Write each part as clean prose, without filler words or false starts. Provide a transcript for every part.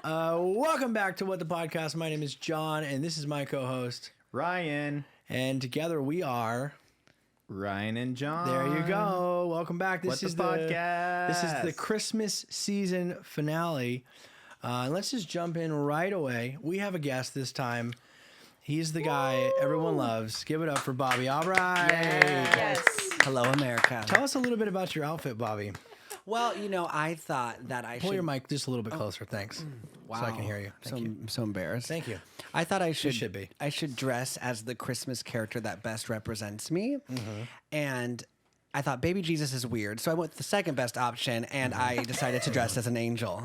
Welcome back to What the Podcast. My name is John, and this is my co-host, Ryan. And together we are... Ryan and John. There you go. Welcome back. This is the podcast. This is the Christmas season finale. Let's just jump in right away. We have a guest this time. He's the guy everyone loves. Give it up for Bobby Albright. Yes. Hello, America. Tell us a little bit about your outfit, Bobby. Well, you know, I thought that I Pull your mic just a little bit closer, thanks. Wow. So I can hear you. Thank you. I'm so embarrassed. Thank you. I thought I should. You should be. I should dress as the Christmas character that best represents me, and I thought Baby Jesus is weird, so I went with the second best option, and I decided to dress as an angel,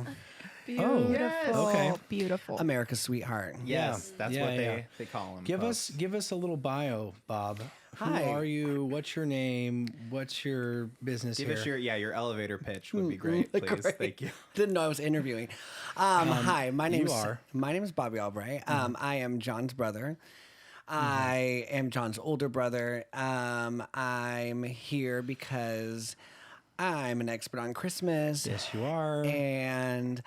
Beautiful. yes. Okay. Beautiful. America's sweetheart. Yes, that's Yeah, what yeah. they call him. Give us a little bio, Bob. Hi. Who are you? What's your name? What's your business Give here? us your elevator pitch would be great, please. Great. Thank you. Didn't know I was interviewing. Hi, my name is Bobby Albright. I am John's brother. I am John's older brother. I'm here because I'm an expert on Christmas. Yes, you are. And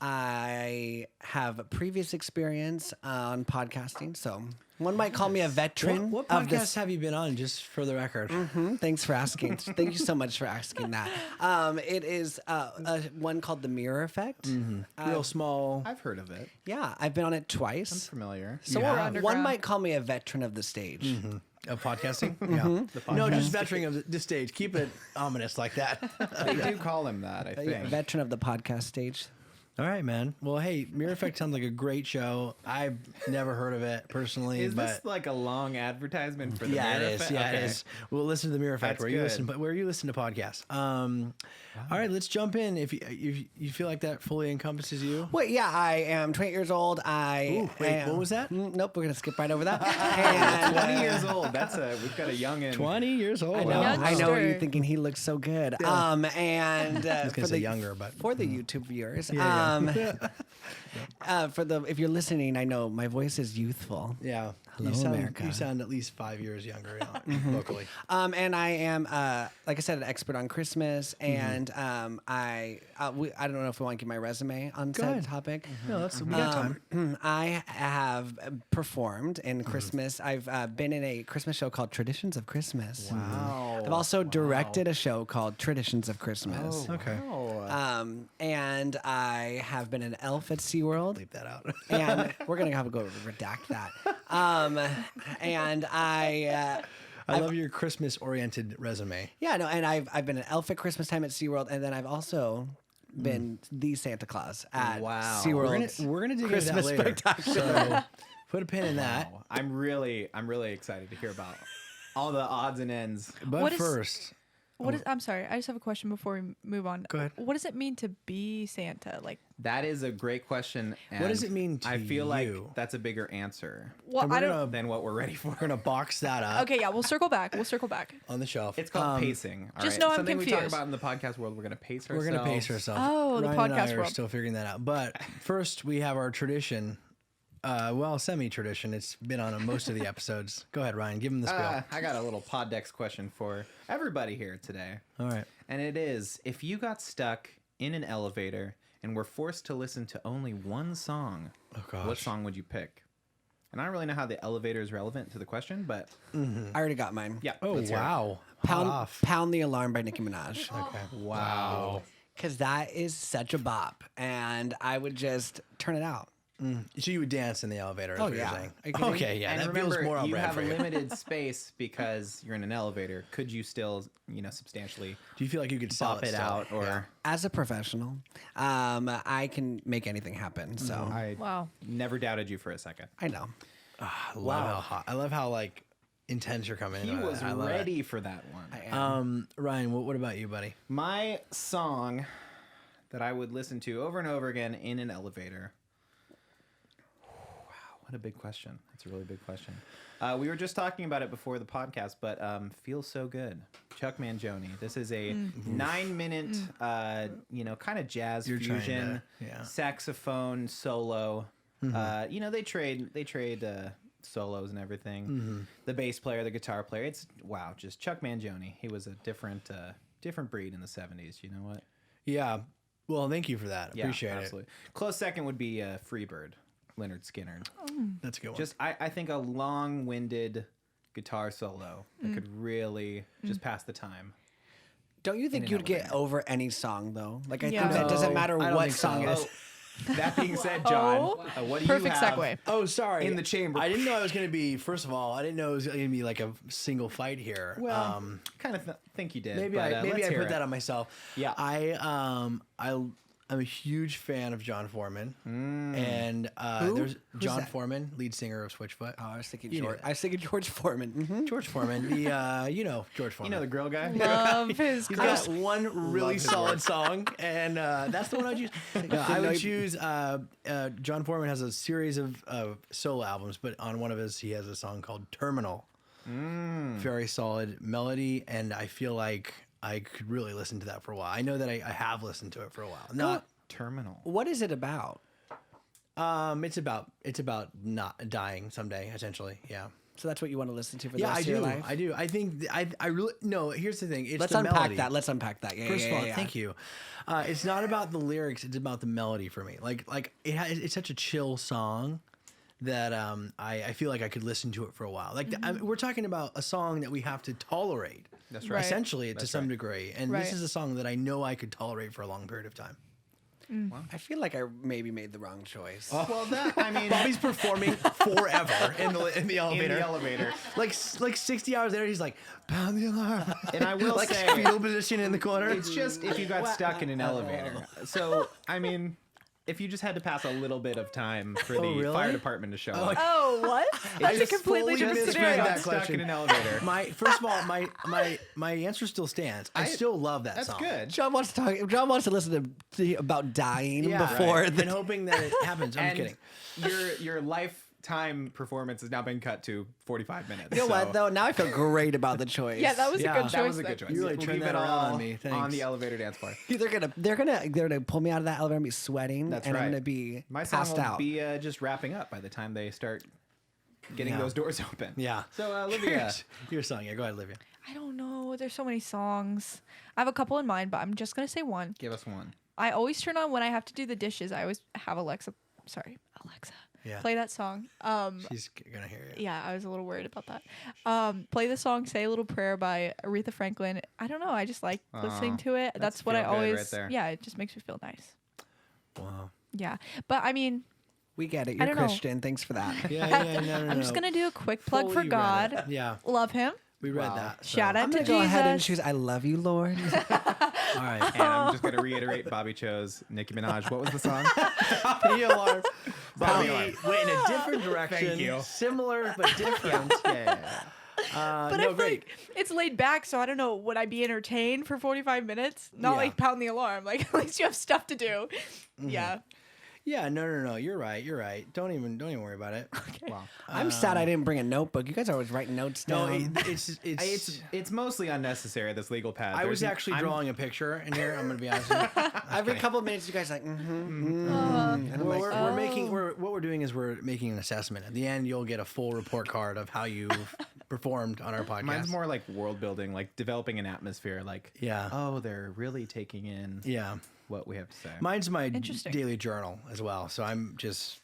I have a previous experience on podcasting, so one might call me a veteran. What of podcasts this. have you been on, just for the record? Thanks for asking. Thank you so much for asking that. It is one called The Mirror Effect. Real small. I've heard of it. Yeah, I've been on it I'm twice. familiar. So You we're have. underground. One might call me a veteran of the stage. Of podcasting? Yeah. No, just veteran of the stage. Keep it ominous like that. They do call him that, I Yeah, think. veteran of the podcast stage. All right, man. Well, hey, Mirror Effect sounds like a great show. I've never heard of it personally, Is but this like a long advertisement for the yeah, Mirror it is. Effect? Yeah, Okay. it is. We'll listen to the Mirror Effect That's where you listen to podcasts. All right, let's jump in. If you feel like that fully encompasses you. Wait, yeah, I am 20 years old. Ooh, wait, what was that? Nope, we're gonna skip right over that. And 20 years old. We've got a youngin. 20 years old. I know, I know what you're Youngster. thinking. He looks so good. And I was gonna for say the younger, but for the YouTube viewers, Yeah, if you're listening, I know my voice is youthful. yeah. Hello, you America. You sound at least 5 years younger locally. And I am, like I said, an expert on Christmas, and I don't know if I want to give my resume on Go said ahead. topic. No, we got time. I have performed in Christmas. I've been in a Christmas show called Traditions of Christmas. Wow. I've also directed a show called Traditions of Christmas. Okay. Wow. And I have been an elf at SeaWorld. Leave that out. And we're going to have to go redact that. And I love your Christmas-oriented resume. yeah, no, and I've been an elf at Christmas time at SeaWorld, and then I've also been the Santa Claus at Wow. SeaWorld. We're gonna dig into Christmas that later. spectacular. So put a pin in that. Wow. I'm really excited to hear about all the odds and ends. But What is- first, I'm sorry. I just have a question before we move on. Go ahead. What does it mean to be Santa? Like, That is a great question. What does and it mean to I feel like you? that's a bigger answer well, and we're I don't. gonna than what we're ready for. we're gonna box that up Okay, yeah, we'll circle back. We'll circle back. on the shelf. It's called pacing. all just right? know I'm Something we talk confused. about in the podcast world. We're gonna pace We're ourselves. gonna pace ourselves. Oh, the Ryan and I podcast are world. still figuring that out. But first, we have our tradition. Semi-tradition. It's been on most of the episodes. Go ahead, Ryan. Give him the spiel. I got a little Poddex question for everybody here today. All right. And it is, if you got stuck in an elevator and were forced to listen to only one song, Oh gosh. what song would you pick? And I don't really know how the elevator is relevant to the question, but I already got mine. yeah. Oh let's hear it. wow. Hot off. Pound the Alarm by Nicki Minaj. Okay. Wow. Because that is such a bop, and I would just turn it out. So you would dance in the elevator? Is Oh, what you're yeah. saying. Are you kidding me? Okay. Yeah. And that remember, feels more on you brand have for a you. limited space because you're in an elevator. Could you still, substantially Do you feel like you could sell bop it still? out? Or Yeah. As a professional, I can make anything happen. So I Wow. never doubted you for a second. I know. I love how hot. I love how like intense you're coming He in. was I love it. ready for that one. I am. Ryan, what about you, buddy? My song that I would listen to over and over again in an elevator. Wow. What a big question. That's a really big question. We were just talking about it before the podcast, but Feels So Good. Chuck Mangione. This is a 9-minute, kind of jazz fusion, saxophone solo. They trade solos and everything. The bass player, the guitar player. It's just Chuck Mangione. He was a different breed in the 70s. You know what? Yeah. Well, thank you for that. Appreciate it. Close second would be Freebird, Leonard Skinner. That's a good one. Just I think a long-winded guitar solo that could really just pass the time. Don't you think you'd get over any song though? Like I Yeah. think that doesn't matter I don't what think so. song it is. That being said, John, what do Perfect you have segue. Oh, sorry. in the chamber? I didn't know I was going to be. First of all, I didn't know it was going to be like a single fight here. Well, kind of think you did. Maybe but, I let's hear put it. that on myself. Yeah. I'm a huge fan of John Foreman, and there's John Foreman, lead singer of Switchfoot. Oh, I was thinking You knew George. that. I was thinking George Foreman. Mm-hmm. George Foreman, the George Foreman. You know the grill guy? Love his He's girls. got one really his solid work. song, and that's the one I'd choose. No, I would choose. John Foreman has a series of solo albums, but on one of his, he has a song called "Terminal." Very solid melody, and I feel like I could really listen to that for a while. I know that I have listened to it for a while. Not. Terminal. What is it about? It's about not dying someday, essentially. Yeah. So that's what you want to listen to for the Yeah, rest I of your do. life? I do. I think I really no. Here's the thing. It's Let's the unpack melody. that. Let's unpack that. Yeah, First yeah, of all, yeah. thank you. It's not about the lyrics. It's about the melody for me. Like it's such a chill song that I feel like I could listen to it for a while. Like we're talking about a song that we have to tolerate. That's right. Essentially, to some degree. And Right. this is a song that I know I could tolerate for a long period of time. I feel like I maybe made the wrong choice. Well, Bobby's performing forever in the elevator. in the elevator. Like 60 hours later, he's like, pound the alarm. And I will like say, fetal position in the corner. it's just if you got stuck in an elevator. So, if you just had to pass a little bit of time for the really? fire department to show up. Oh, what? That's a just completely fully different misread scenario. that Stuck question. in an elevator. First of all, my answer still stands. I still love that That's song. good. John wants to listen to about dying Yeah, before right. the and hoping that it happens. I'm And kidding. your lifetime performance has now been cut to 45 minutes. You know what though? Now I feel great about the choice. Yeah, that was Yeah. a good choice. That was a then. good choice. You really We'll turned keep that it around all on me. Thanks. on the elevator dance floor. they're gonna pull me out of that elevator and be sweating. That's and right. I'm gonna be My song passed will out. be just wrapping up by the time they start getting Yeah. those doors open. Yeah. So, Olivia. Your song. Yeah, go ahead, Olivia. I don't know. There's so many songs. I have a couple in mind, but I'm just gonna say one. Give us one. I always turn on when I have to do the dishes. I always have Alexa Yeah. play that song. She's gonna hear you. Yeah, I was a little worried about that. Play the song "Say a Little Prayer" by Aretha Franklin. I don't know. I just like listening to it. That's what I feel good always. right there. Yeah, it just makes me feel nice. Wow. Yeah, but I mean, We get it. I You're don't know. Christian. Thanks for that. Yeah. No. I'm just gonna do a quick plug Fully for read God. it. Yeah, Love him. we read Wow. that. so- Shout out I'm to gonna go Jesus. ahead and choose "I Love You, Lord." All right. And I'm just going to reiterate Bobby chose Nicki Minaj. What was the song? The alarm. Bobby alarm. went in a different direction. Thank you. Similar but different. Yeah. But no, I feel great. like it's laid back, so I don't know. Would I be entertained for 45 minutes? Not Yeah. like pound the alarm. Like at least you have stuff to do. Mm-hmm. Yeah. Yeah, no. You're right. Don't even worry about it. Wow. I'm sad I didn't bring a notebook. You guys are always writing notes No, down. It's mostly unnecessary, this legal pad. I was There's- actually I'm- drawing a picture in here. I'm gonna be honest with you. Every couple of minutes, you guys are like, and I'm like, We're making. What we're doing is we're making an assessment. At the end, you'll get a full report card of how you've performed on our podcast. Mine's more like world building, like developing an atmosphere. Like, Yeah. oh, they're really taking in Yeah. what we have to say. Mine's my Interesting. daily journal as well. So I'm just,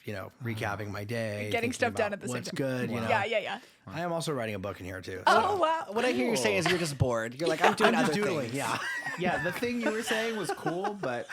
recapping my day, Getting thinking stuff done about at the same what's time. good. Yeah. I am also writing a book in here too. So. Oh wow. what I hear you say is you're just bored. You're like, I'm doing I'm other just doodling. things. Yeah. Yeah, the thing you were saying was cool, but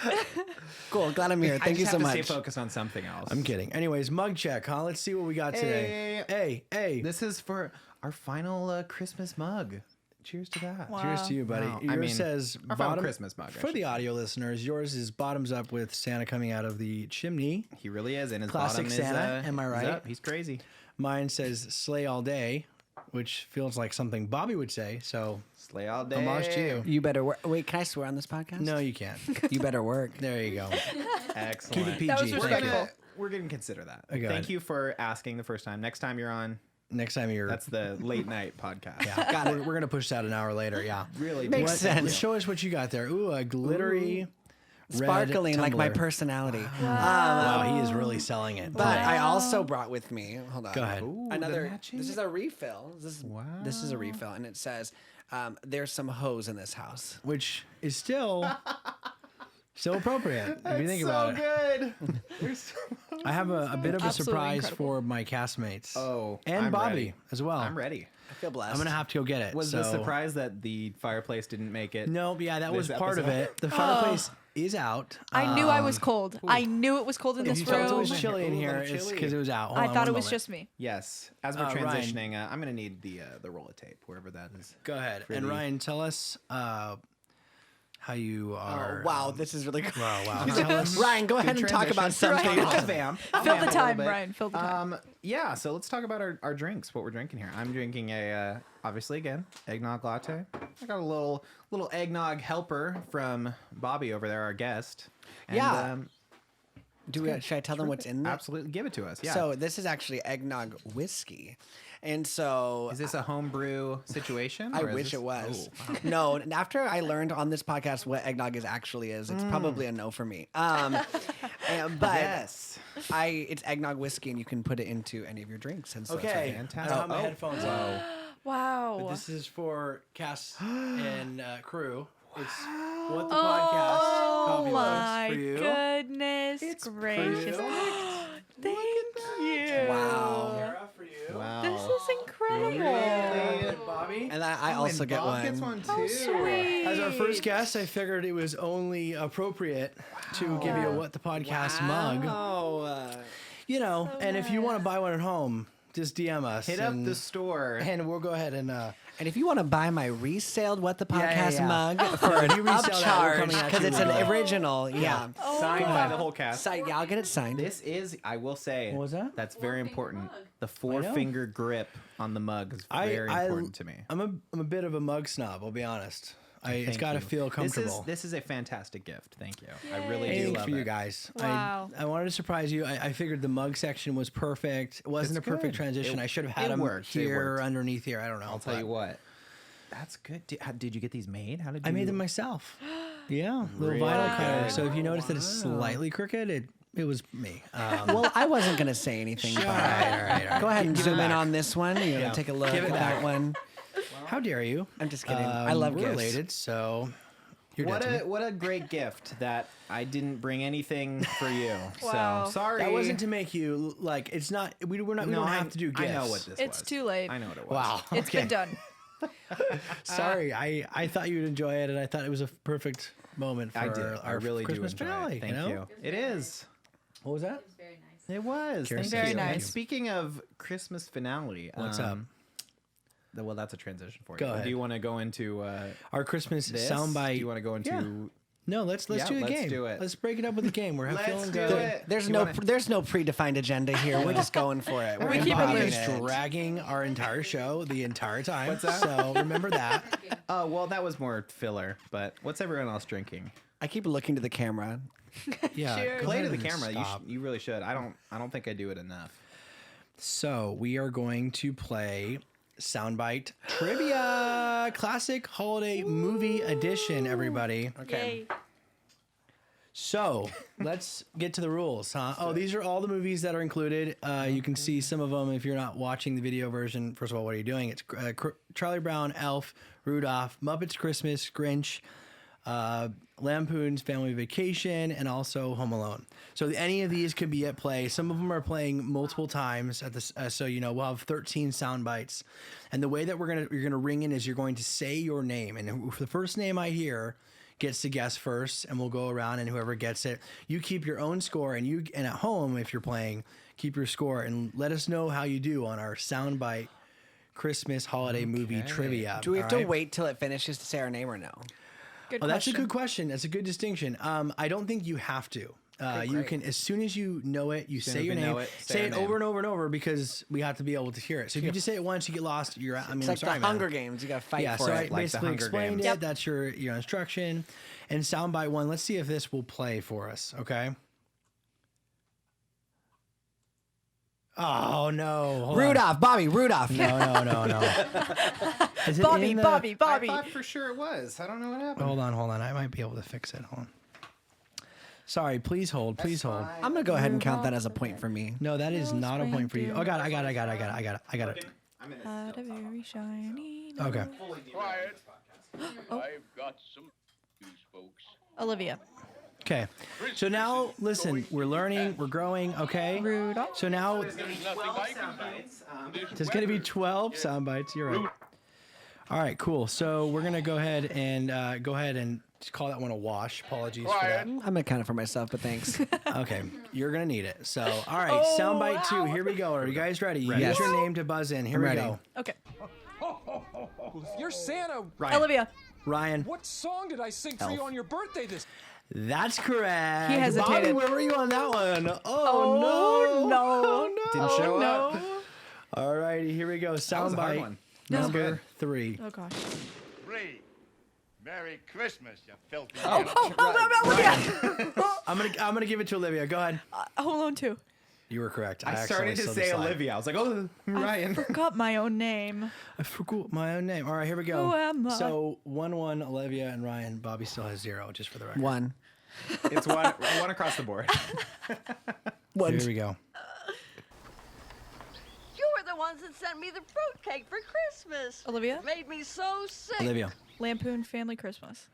Cool. Glad I'm here. I Thank just you have so to much. stay focused on something else. I'm kidding. Anyways, mug check, huh? Let's see what we got today. Hey. This is for our final Christmas mug. Cheers to that. Wow. Cheers to you, buddy. Wow. Yours says our final bottom Christmas mug, I For should the audio listeners, yours is bottoms up with Santa coming out of the chimney. He really is, and his Classic bottom Santa, is, am I is right? up. He's crazy. Mine says slay all day, which feels like something Bobby would say. So Slay all day. homage to you. You better work. Wait, can I swear on this podcast? No, you can't. You better work. There you go. Excellent. Keep it PG. That was Thank you. respectful. we're going to consider that. Okay. Thank you for asking the first time. Next time you're on, that's the late night podcast. Yeah, we're gonna push that an hour later. Yeah, really Makes sense. Show us what you got there. Ooh, a glittery, sparkling red like my tumbler. personality. Wow, he is really selling it. But I also brought with me. Hold on. Go ahead. Ooh, Another. the matching- This is a refill. This is a refill, and it says, "There's some hose in this house." Which is still appropriate if you think about it. good. I have a bit of a Absolutely surprise incredible. for my castmates. Oh, and I'm Bobby ready. as well. I'm ready. I feel blessed. I'm gonna have to go get it. Was the surprise that the fireplace didn't make it? No, yeah, that was this part of episode? it. The fireplace is out. I knew I was cold. I knew it was cold in If this you felt it room. was chilly in Ooh, here, little it's chilly. because it was out. Hold I on thought it one was moment. just me. Yes. As we're Ryan. transitioning, I'm gonna need the roll of tape, wherever that is. Go ahead. For And the- Ryan, tell us how you are. Oh, wow, this is really cool. Wow. Tell us. Ryan, go ahead and talk about something. I'll vamp. Fill Vamp the a time, little bit. Ryan. Fill the time. Yeah, so let's talk about our drinks, what we're drinking here. I'm drinking a, obviously again, eggnog latte. I got a little eggnog helper from Bobby over there, our guest. And, Yeah. Should I tell them what's in there? absolutely, give it to us. Yeah. So this is actually eggnog whiskey, and so is this a homebrew situation? I or is wish this- it was. Oh, wow. No, and after I learned on this podcast what eggnog actually is, it's probably a no for me. But Yes. it's eggnog whiskey, and you can put it into any of your drinks. And so it's Okay. Fantastic. I don't have my Oh, headphones on. Wow. But this is for cast and crew. It's what the podcast coffee Oh my mugs for you. goodness gracious. Thank you. Wow. Sarah, for you. Wow. This is incredible. And Bobby. And I also get Bob one. gets one too. Oh, sweet. As our first guest, I figured it was only appropriate to give you a What the Podcast mug. Oh, You know, and if you want to buy one at home, just DM us. Hit up and, the store. and we'll go ahead and and if you want to buy my resaleed What the Podcast yeah. mug for an you resell that, we're upcharge coming at because you it's with an that. original, yeah. Signed by the whole cast. So, yeah, I'll get it signed. This is, I will say, What was that? That's very important. mug. The know. 4-finger grip on the mug is very important to me. I'm a bit of a mug snob. I'll be honest. It's got to feel comfortable. This is a fantastic gift. Thank you. I really do Anything love for you it. guys. Wow. I wanted to surprise you. I figured the mug section was perfect. It wasn't It's a perfect good. transition. It- I should have had it them worked. It here, worked. underneath here. I don't know. I'll tell but you what. That's good. Did you get these made? How did you? I made them myself. Yeah, little Really vinyl cutter. good. So if you notice that it's slightly crooked, it was me. Well, I wasn't going to say anything. But all right. go ahead and Give it zoom in back. on this one. You're Yeah. going to take a look Give at it that back. one. How dare you? I'm just kidding. I love we're gifts. related, so you're dead to me. what a great gift that I didn't bring anything for you. Wow. So sorry. That wasn't to make you like. It's not. We don't have to do gifts. I know what this was. It's too late. I know what it was. Wow. It's been done. Sorry, I thought you would enjoy it, and I thought it was a perfect moment for I did. I our really Christmas do enjoy finale. it. Thank you. you. Know? It is. What was that? It was very nice. It was. Karen, Thank Very you. nice. And speaking of Christmas finale, What's up? Well, that's a transition for you. Go ahead. Do you want to go into Our Christmas this? soundbite. Do you want to go into? Yeah. No, let's Yeah, do the let's game. do it. Let's break it up with the game. We're feeling good. it. There's You no wanna- there's no predefined agenda here. We're just going for it. We're We keep it Bobby embodying is loose. dragging our entire show the entire time. What's that? So remember that. Oh well, that was more filler. But what's everyone else drinking? I keep looking to the camera. Yeah. Cheers. go Play ahead to the and camera. stop. You really should. I don't think I do it enough. So we are going to play Soundbite Trivia Classic Holiday Movie Edition, everybody. Yay. So let's get to the rules, huh? Oh, these are all the movies that are included. You can see some of them if you're not watching the video version. First of all, what are you doing? It's Charlie Brown, Elf, Rudolph, Muppets Christmas, Grinch, Lampoon's Family Vacation, and also Home Alone. So any of these could be at play. Some of them are playing multiple times at this. So we'll have 13 sound bites, and the way that you're gonna ring in is you're going to say your name, and the first name I hear gets to guess first, and we'll go around, and whoever gets it, you keep your own score, and at home if you're playing, keep your score, and let us know how you do on our soundbite Christmas holiday movie trivia. Do we have all to right? wait till it finishes to say our name or no? Good Oh, that's a question. good question. That's a good distinction. I don't think you have to. You great. can, as soon as you know it, you soon say as your we name. know it, Say our it name. over and over and over because we have to be able to hear it. So if you just say it once, you get lost. You're out. I mean, It's I'm like sorry, the Hunger man. Games. You got to fight Yeah, for so I it. Like the basically Hunger explained Games. it. Yep. That's your instruction. And soundbite one. Let's see if this will play for us. Okay. Oh no, hold Rudolph, on. Bobby, Rudolph. No. Is it Bobby, in the- Bobby. I thought for sure it was. I don't know what happened. Hold on. I might be able to fix it. Hold on. Sorry, please hold. I'm gonna go ahead and count that as a point for me. No, that is not a point for you. Oh, I got it. I'm in this. Had a very shiny. Okay. Quiet. I've got some news, folks. Olivia. Okay. So now, listen, we're learning, we're growing, okay? Rudolph. So now, There's nothing I can do. there's going to be 12 sound bites. You're right. All right, cool. So we're going to go ahead and just call that one a wash. Apologies for that. I'm gonna count it for myself, but thanks. Okay, you're going to need it. So, all right, sound bite 2. Here we go. Are you guys ready? You Yes. use your name to buzz in. Here I'm we ready. go. Okay. You're Santa. Olivia. Ryan. What song did I sing for you on your birthday this? That's correct. He hesitated. Bobby, where were you on that one? Oh, no. no. Didn't show up. No. All righty, here we go. was Sound a hard bite one. number 3. Oh gosh. Ray, Merry Christmas, you filthy. Olivia. I'm gonna give it to Olivia. Go ahead. Home Alone 2. You were correct. I started to say Olivia. I was like, oh, Ryan. Forgot my own name. I forgot my own name. All right, here we go. Who am I? So 1-1, Olivia and Ryan. Bobby still has 0, just for the record. 1. It's one across the board. Here we go. You were the ones that sent me the fruitcake for Christmas. Olivia. Made me so sick. Olivia. Lampoon Family Christmas.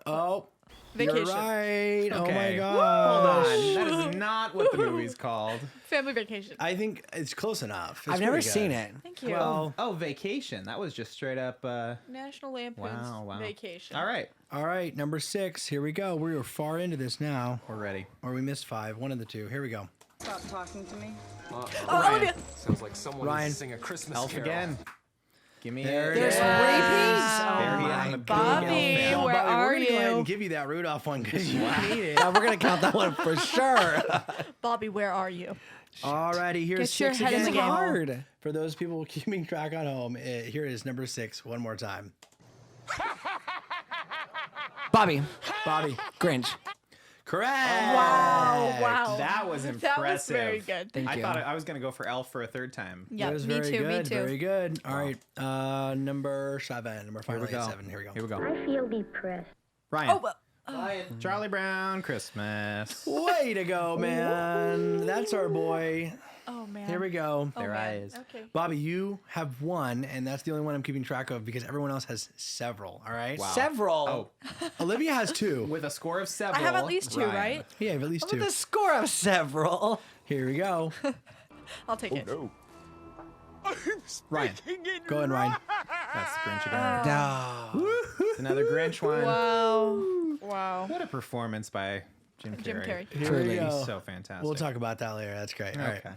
Oh, Vacation. you're right. Oh my Okay. gosh. Hold on. That is not what the movie's called. Family Vacation. I think it's close enough. It's I've never pretty good. seen it. Thank you. Well, Oh, Vacation. That was just straight up. National Lampoon's Wow. Vacation. All right. all right, number 6. Here we go. We are far into this now. We're ready. Or we missed 5. One of the two. Here we go. Stop talking to me. Oh, Olivia. Sounds like someone Ryan. needs to sing a Christmas Elf carol. again. Give me There it. it There's is. rabies. There he is. Oh my I'm a big Bobby, elf fan. Oh, where Bobby, are we're gonna go ahead you? and give you that Rudolph one because you need it. Yeah, we're gonna count that one for sure. Bobby, where are you? Alrighty, here's Get your 6 head in again. the game. Hard. For those people keeping track at home, here is number 6 one more time. Bobby, Grinch. Correct. Wow. That was impressive. That was very good. Thank I you. thought I was gonna go for Elf for a third time. Yeah, That was me very too. good. Me too. Very good. All right, number 7. Number Here we finally go. 7. Here we go. Here we go. I feel depressed. Ryan. Oh, well, Charlie Brown Christmas. Way to go, man. That's our boy. oh man. Here we go. Oh, There man. I is. Okay. Bobby, you have 1, and that's the only one I'm keeping track of because everyone else has several. All right. Wow. Several. Oh, Olivia has 2. with a score of I 7. have at least 2, Ryan. right? Yeah, you have at least With 2. a score of several. Here we go. I'll take it. Ryan. Go ahead, Ryan. That's Grinch again. No. It's another Grinch one. Wow. Wow. What a performance by Jim Carrey. Jim Carrey. Here Truly. we go. He's so fantastic. We'll talk about that later. That's great. All right. Okay.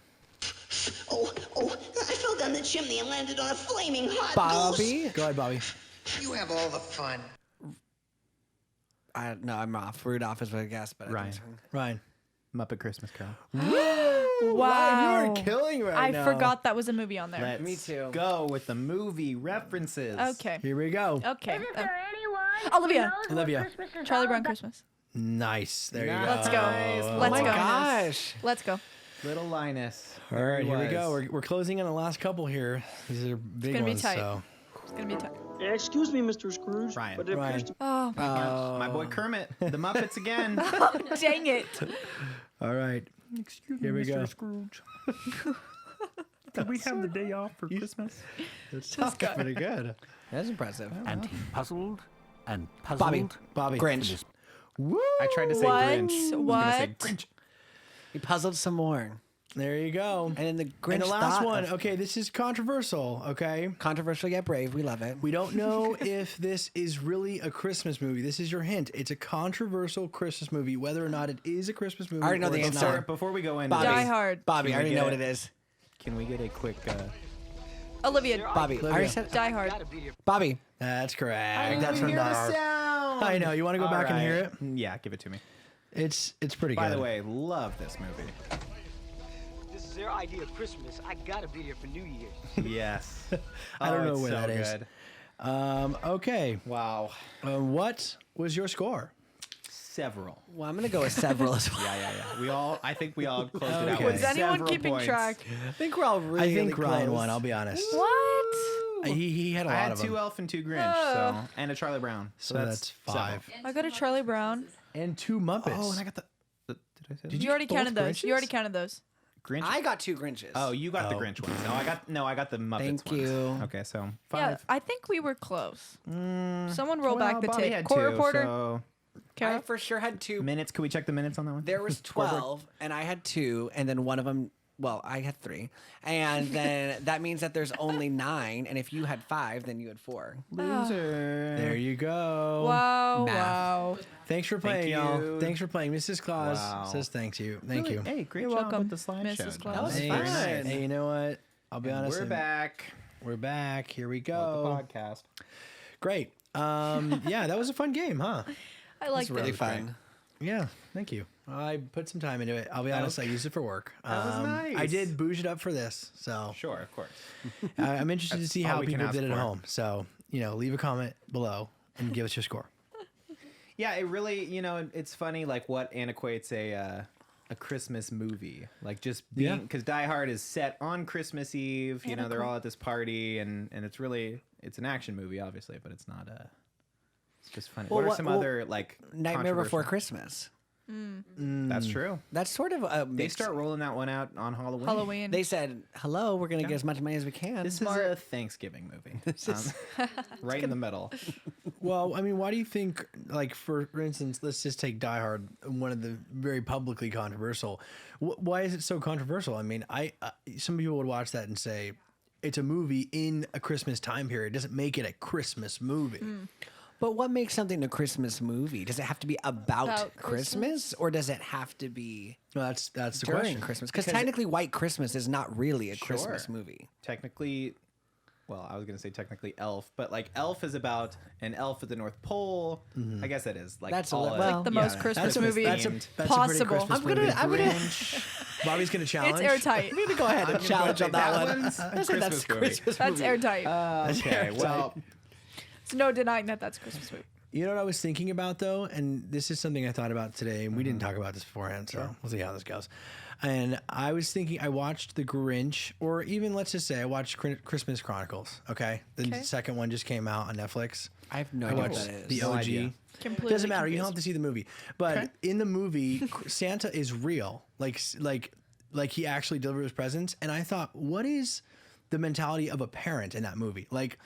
Oh, I fell down the chimney and landed on a flaming hot Bobby. Go ahead, Bobby. goose. You have all the fun. No, I'm off. Rudolph is what I guess, but Ryan. I think Ryan. Muppet Christmas Carol. Wow. Ryan, you are killing right I now. forgot that was a movie on there. Let's Me too. go with the movie references. Okay. Here we go. Okay. Is there anyone Olivia. who knows what Olivia. Christmas is Charlie all Brown about? Christmas. Nice. There you go. Let's go. Nice. Oh Let's my go. gosh. Let's go. Little Linus. All There right, he here we was. go. We're closing in on the last couple here. These are big gonna be ones. tight. So It's gonna be tough. Excuse me, Mr. Scrooge, Ryan. but it Ryan. appears to Oh, My boy Kermit. The Muppets again. dang it. all right. Here we go. Scrooge. Did we have the day off for Christmas? That's pretty good. That's impressive. And he puzzled and puzzled. Bobby. Bobby. Grinch. Woo! I tried to say What? Grinch. I was gonna say What? Grinch. He puzzled some more. There you go. And then the Grinch And the last thought one. of- Okay, this is controversial. Okay. Controversial yet brave. We love it. We don't know if this is really a Christmas movie. This is your hint. It's a controversial Christmas movie, whether or not it is a Christmas movie. I already know or the it's answer. not. Before we go into Bobby. this, Die Hard. Bobby, I Can we already get know what it? it is. can we get a quick... Olivia. Bobby. I already said Die Hard. Bobby. That's correct. That's from hear the Die Hard. sound. I know. You want to go back and hear it? Yeah, give it to me. It's pretty By good. the way, love this movie. This is their idea of Christmas. I gotta be here for New Year's. Yes. I don't know it's where so that is. good. Okay. Wow. What was your score? several. Well, I'm gonna go with several as well. Yeah. I think we all closed it out. Okay. with Was anyone several keeping points. track? I think we're all really I think Ryan close. won. I'll be honest. What? He had a I lot had of 2 them. Elf and 2 Grinch, and a Charlie Brown. So that's 5. I got a Charlie Brown. And 2 Muppets. Oh, and I got the did I say that? You already both counted those. Grinches? You already counted those. Grinch. I got 2 Grinches. Oh, you got the Grinch ones. No, I got the Muppets Thank ones. you. Okay, so Yeah, 5. I think we were close. Someone roll back the Bobby tape. had Court 2, reporter. So I Cara? for sure had 2. minutes. Could we check the minutes on that one? There was 12, and I had 2, and then one of them. Well, I had 3, and then that means that there's only 9. And if you had 5, then you had 4. Loser. There you go. Wow, Math. wow. Thanks for playing, y'all. you. Thanks for playing. Mrs. Claus Wow. says thank you. Thank you. Hey, great You're job welcome, with the slideshow. Mrs. Claus. That was Hey, fun. hey, you know what? I'll be honest. We're back. We're back. Here we With go. the podcast. Great. Yeah, that was a fun game, huh? I like Really that. fun. Yeah, thank you. I put some time into it. I'll be honest, I used it for work. That was nice. I did bouge it up for this, so Sure, of course. I'm interested to That's see all how we can people ask did at for. home. So, leave a comment below and give us your score. Yeah, it really, it's funny, like what antiquates a Christmas movie, like just being because Die Hard is set on Christmas Eve. They're all at this party, and it's an action movie, obviously, but it's not It's just funny. Well, what are some other like Nightmare Before controversial- Christmas? That's true. That's sort of a They mix. start rolling that one out on Halloween. Halloween. They said, "Hello, we're gonna get as much money as we can." This is a Thanksgiving movie. Right in the middle. Well, I mean, why do you think, like, for instance, let's just take Die Hard, one of the very publicly controversial. Why is it so controversial? I mean, some people would watch that and say it's a movie in a Christmas time period. It doesn't make it a Christmas movie. But what makes something a Christmas movie? Does it have to be about About Christmas, or does it have to be Well, that's the during question. Christmas? Because technically, White Christmas is not really a Christmas movie. Technically, well, I was going to say technically Elf, but like Elf is about an elf at the North Pole. I guess that is like That's all like the most Christmas movie possible. I'm gonna. Bobby's gonna challenge. It's airtight. I'm gonna go ahead and challenge on that one. one's I said that's Christmas That's movie. airtight. Okay, well, There's no denying that that's a Christmas movie. You know what I was thinking about though, and this is something I thought about today, and we didn't talk about this beforehand, so we'll see how this goes. And I was thinking, I watched The Grinch, or even let's just say I watched Christmas Chronicles. Okay, the second one just came out on Netflix. I have no I idea watched what that is. the No OG. idea. Completely Doesn't matter. You don't confused. have to see the movie, but in the movie, Santa is real. Like he actually delivers presents. And I thought, what is the mentality of a parent in that movie? Like,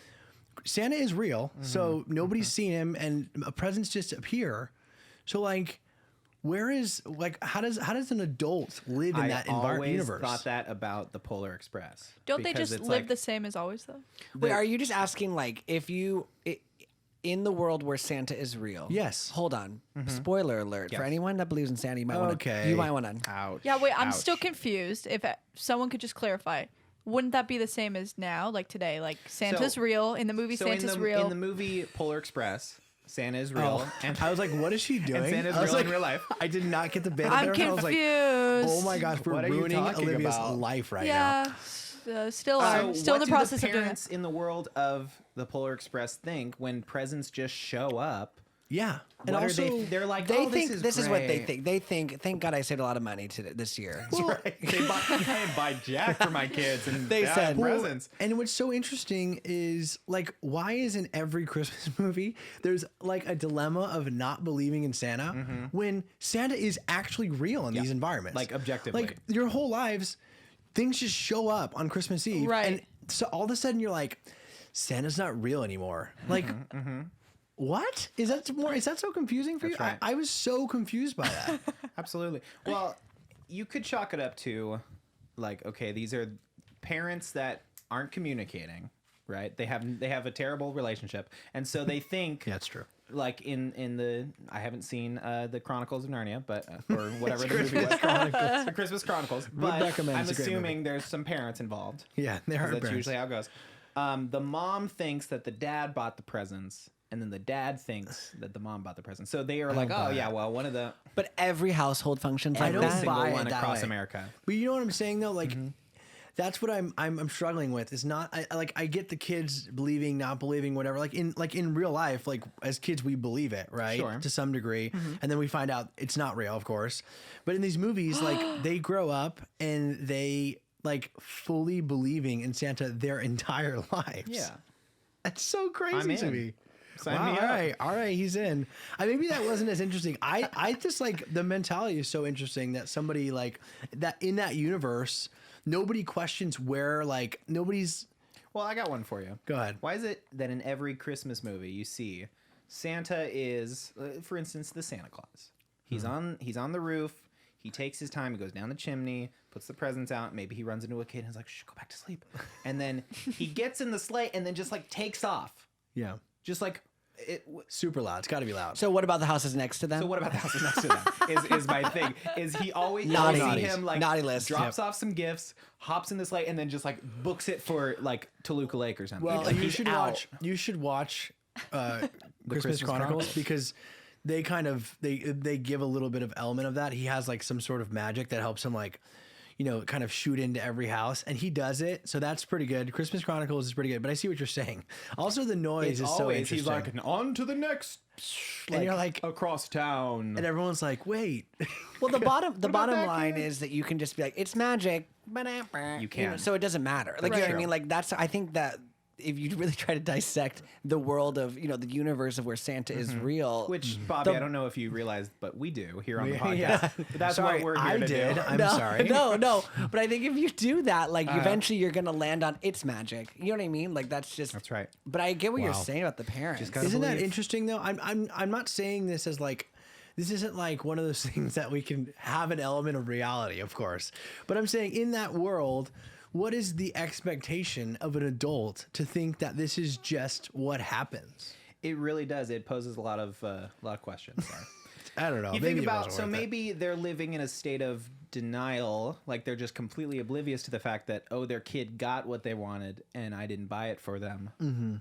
Santa is real, so nobody's seen him, and presents just appear. So like, where is how does an adult live in that environment universe? I always thought that about the Polar Express. Don't they because just it's live like- the same as always, though? Wait, are you just asking like if in the world where Santa is real? Yes. Hold on. Spoiler alert for anyone that believes in Santa. You might want to. Okay. You might want to. Ouch. Yeah, wait, I'm ouch. still confused. If someone could just clarify, wouldn't that be the same as now, like today? Like Santa's So- real in the movie. So Santa's real. in the movie Polar Express, Santa is real, and I was like, what is she doing? Santa's I was real in like, real life. I did not get the bit. I'm there, and I was confused. like, oh my gosh, we're What are you ruining talking Olivia's about? life right now. Yeah, still are. Still in what the process do of the doing parents that. in the world of the Polar Express think when presents just show up? Yeah, and What also are they? They're like, They oh, think this is what they great." think. They think, thank God I saved a lot of money this year. Well, I didn't buy Jack for my kids, and They said- presents. And what's so interesting is, like, why is in every Christmas movie there's like a dilemma of not believing in Santa when Santa is actually real in these environments, Like, objectively. like your whole lives, things just show up on Christmas Eve, Right. And so all of a sudden you're like, Santa's not real anymore, like. What is that more? Is that so confusing for you? That's right. I was so confused by that. Absolutely. Well, you could chalk it up to, like, okay, these are parents that aren't communicating, right? They have a terrible relationship, and so they think. Yeah, that's true. Like in the, I haven't seen the Chronicles of Narnia, but or whatever the movie was, the Christmas Chronicles. But recommend. I'm It's a great assuming there's some parents involved. Yeah, there are That's parents. usually how it goes. The mom thinks that the dad bought the presents, and then the dad thinks that the mom bought the presents. So they are like, buy oh yeah, it. well, one of the But every household functions like every that. single buy it one that across way. America. But you know what I'm saying though, like That's what I'm struggling with. Is not I get the kids believing, not believing, whatever. Like in real life, like as kids we believe it, right? Sure. To some degree, and then we find out it's not real, of course. But in these movies, like they grow up and they like fully believing in Santa their entire lives. Yeah. That's so crazy to me. Sign Wow, me up. all right, he's in. Maybe that wasn't as interesting. I just like the mentality is so interesting that somebody like that in that universe, nobody questions where like nobody's. Well, I got one for you. Go ahead. Why is it that in every Christmas movie you see Santa is, for instance, the Santa Claus? He's on the roof. He takes his time. He goes down the chimney, puts the presents out. Maybe he runs into a kid and is like, "Shh, go back to sleep." And then he gets in the sleigh and then just like takes off. Yeah. Just like super loud. It's got to be loud. So what about the houses next to them? So what about the houses next to them? Is my thing. Is he always Naughty. see him like Naughty list. drops off some gifts, hops in the sleigh, and then just like books it for like Toluca Lake or something. Well, like, you he's should out. watch. You should watch Christmas Christmas Chronicles Chronicles? because they kind of they give a little bit of element of that. He has like some sort of magic that helps him like, kind of shoot into every house, and he does it. So that's pretty good. Christmas Chronicles is pretty good, but I see what you're saying. Also, the noise is so interesting. He's like, on to the next, and you're like across town, and everyone's like, wait. Well, the bottom line is that you can just be like, it's magic. You can. So it doesn't matter. Like, you know what I mean? Like I think that if you really try to dissect the world of, the universe of where Santa is real. Which, Bobby, I don't know if you realized, but we do here on the podcast. That's what we're here to do. I'm sorry. No. But I think if you do that, like, eventually you're going to land on it's magic. You know what I mean? Like, that's right. But I get what you're saying about the parents. Isn't that interesting, though? I'm not saying this as, like, this isn't like one of those things that we can have an element of reality, of course. But I'm saying in that world, what is the expectation of an adult to think that this is just what happens? It really does. It poses a lot of questions. I don't know. You think about, so maybe they're living in a state of denial, like they're just completely oblivious to the fact that, their kid got what they wanted and I didn't buy it for them. Mm-hmm.